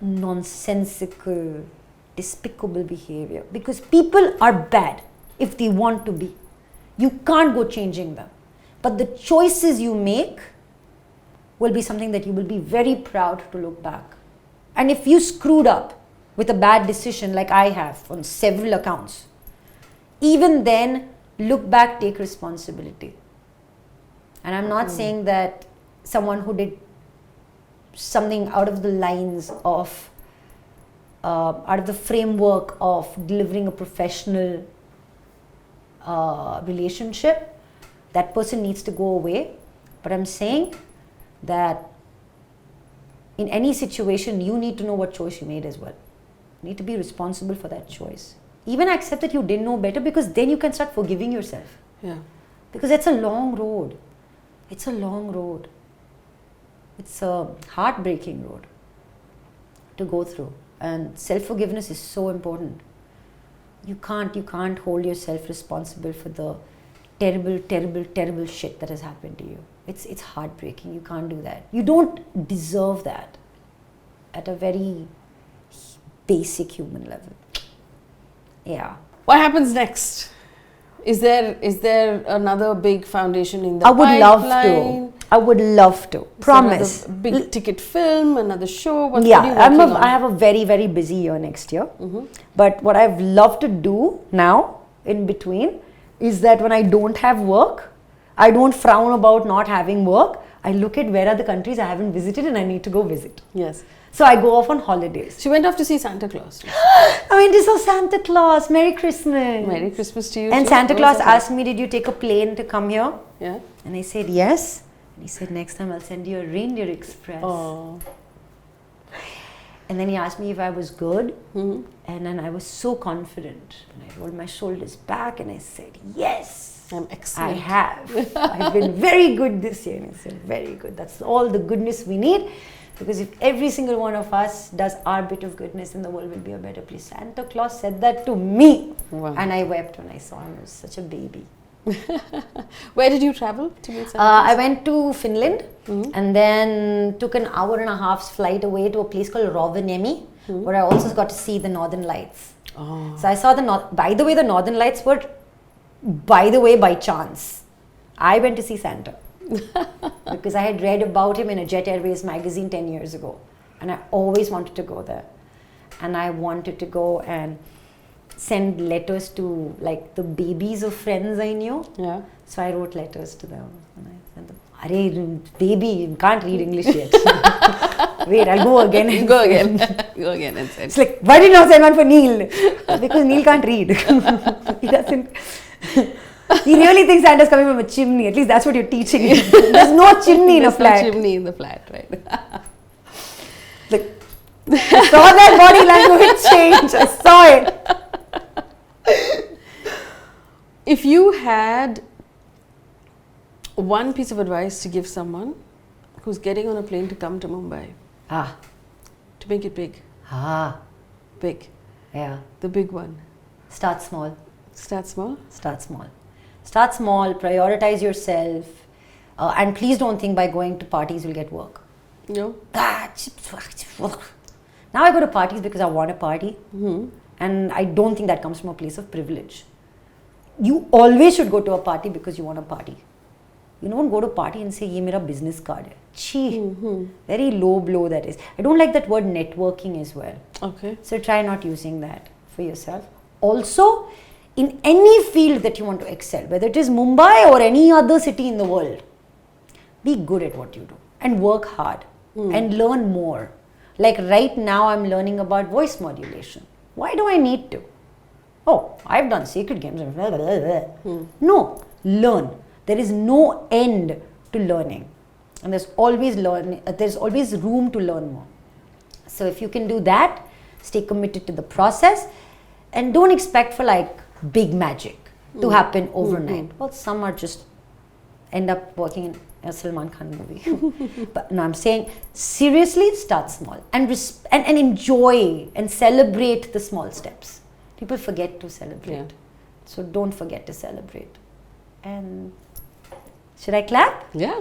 nonsensical, despicable behavior. Because people are bad if they want to be. You can't go changing them. But the choices you make will be something that you will be very proud to look back. And if you screwed up with a bad decision like I have on several accounts, even then, look back, take responsibility. And I'm not saying that someone who did something out of the lines of, out of the framework of delivering a professional relationship, that person needs to go away. But I'm saying that in any situation, you need to know what choice you made as well. You need to be responsible for that choice. Even accept that you didn't know better, because then you can start forgiving yourself. Yeah. Because it's a long road. It's a long road. It's a heartbreaking road to go through. And self-forgiveness is so important. You can't hold yourself responsible for the terrible shit that has happened to you. It's heartbreaking. You can't do that. You don't deserve that at a very basic human level. Yeah. What happens next? Is there another big foundation in the I would pipeline? love to. I would love to. Promise. Another big ticket film, another show? What are you Yeah, working on? I have a very, very busy year next year. But what I've loved to do now, in between, is that when I don't have work, I don't frown about not having work. I look at where are the countries I haven't visited and I need to go visit. Yes. So I go off on holidays. She went off to see Santa Claus. I went to see Santa Claus. Merry Christmas. Merry Christmas to you And too. Santa What Claus was that? asked me, did you take a plane to come here? Yeah. And I said, yes. And he said, next time I'll send you a reindeer express. Oh. And then he asked me if I was good. And then I was so confident. And I rolled my shoulders back and I said, yes. I'm excellent. I have. I've been very good this year. And I said, very good. That's all the goodness we need. Because if every single one of us does our bit of goodness, then the world will be a better place. Santa Claus said that to me. Wow. And I wept when I saw him. I was such a baby. Where did you travel to meet Santa I Claus? went to Finland and then took an hour and a half's flight away to a place called Rovaniemi, where I also got to see the Northern Lights. Oh. So I saw by the way, the Northern Lights were, by chance. I went to see Santa. Because I had read about him in a Jet Airways magazine 10 years ago. And I always wanted to go there. And I wanted to go and send letters to like the babies of friends I knew. Yeah. So I wrote letters to them. And I sent them, Arey, baby, you can't read English yet. Wait, I'll go again. Go again. Go again and send. It's like, why did you not send one for Neil? Because Neil can't read. He doesn't. He really thinks Santa's coming from a chimney. At least that's what you're teaching him. There's no chimney in a flat. No chimney in the flat, right? Like, I saw that body language change. I saw it. If you had one piece of advice to give someone who's getting on a plane to come to Mumbai, to make it big, big, Yeah. the big one, Start small. start small. Start small. Start small. Prioritize yourself. And please don't think by going to parties you'll get work. No. Now I go to parties because I want a party. And I don't think that comes from a place of privilege. You always should go to a party because you want a party. You don't go to a party and say, ye mera business card hai. Chhi. Very low blow that is. I don't like that word networking as well. Okay. So try not using that for yourself. Also, in any field that you want to excel, whether it is Mumbai or any other city in the world, be good at what you do and work hard and learn more. Like right now, I'm learning about voice modulation. Why do I need to? Oh, I've done Sacred Games. No, learn. There is no end to learning, and there's always room to learn more. So if you can do that, stay committed to the process, and don't expect for like big magic to happen overnight. Well, some are just end up working in a Salman Khan movie. But no, I'm saying seriously, start small and enjoy and celebrate the small steps. People forget to celebrate. Yeah. So don't forget to celebrate. And should I clap? Yeah.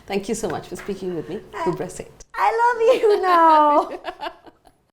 Thank you so much for speaking with me, Kubbra Sait. I love you now.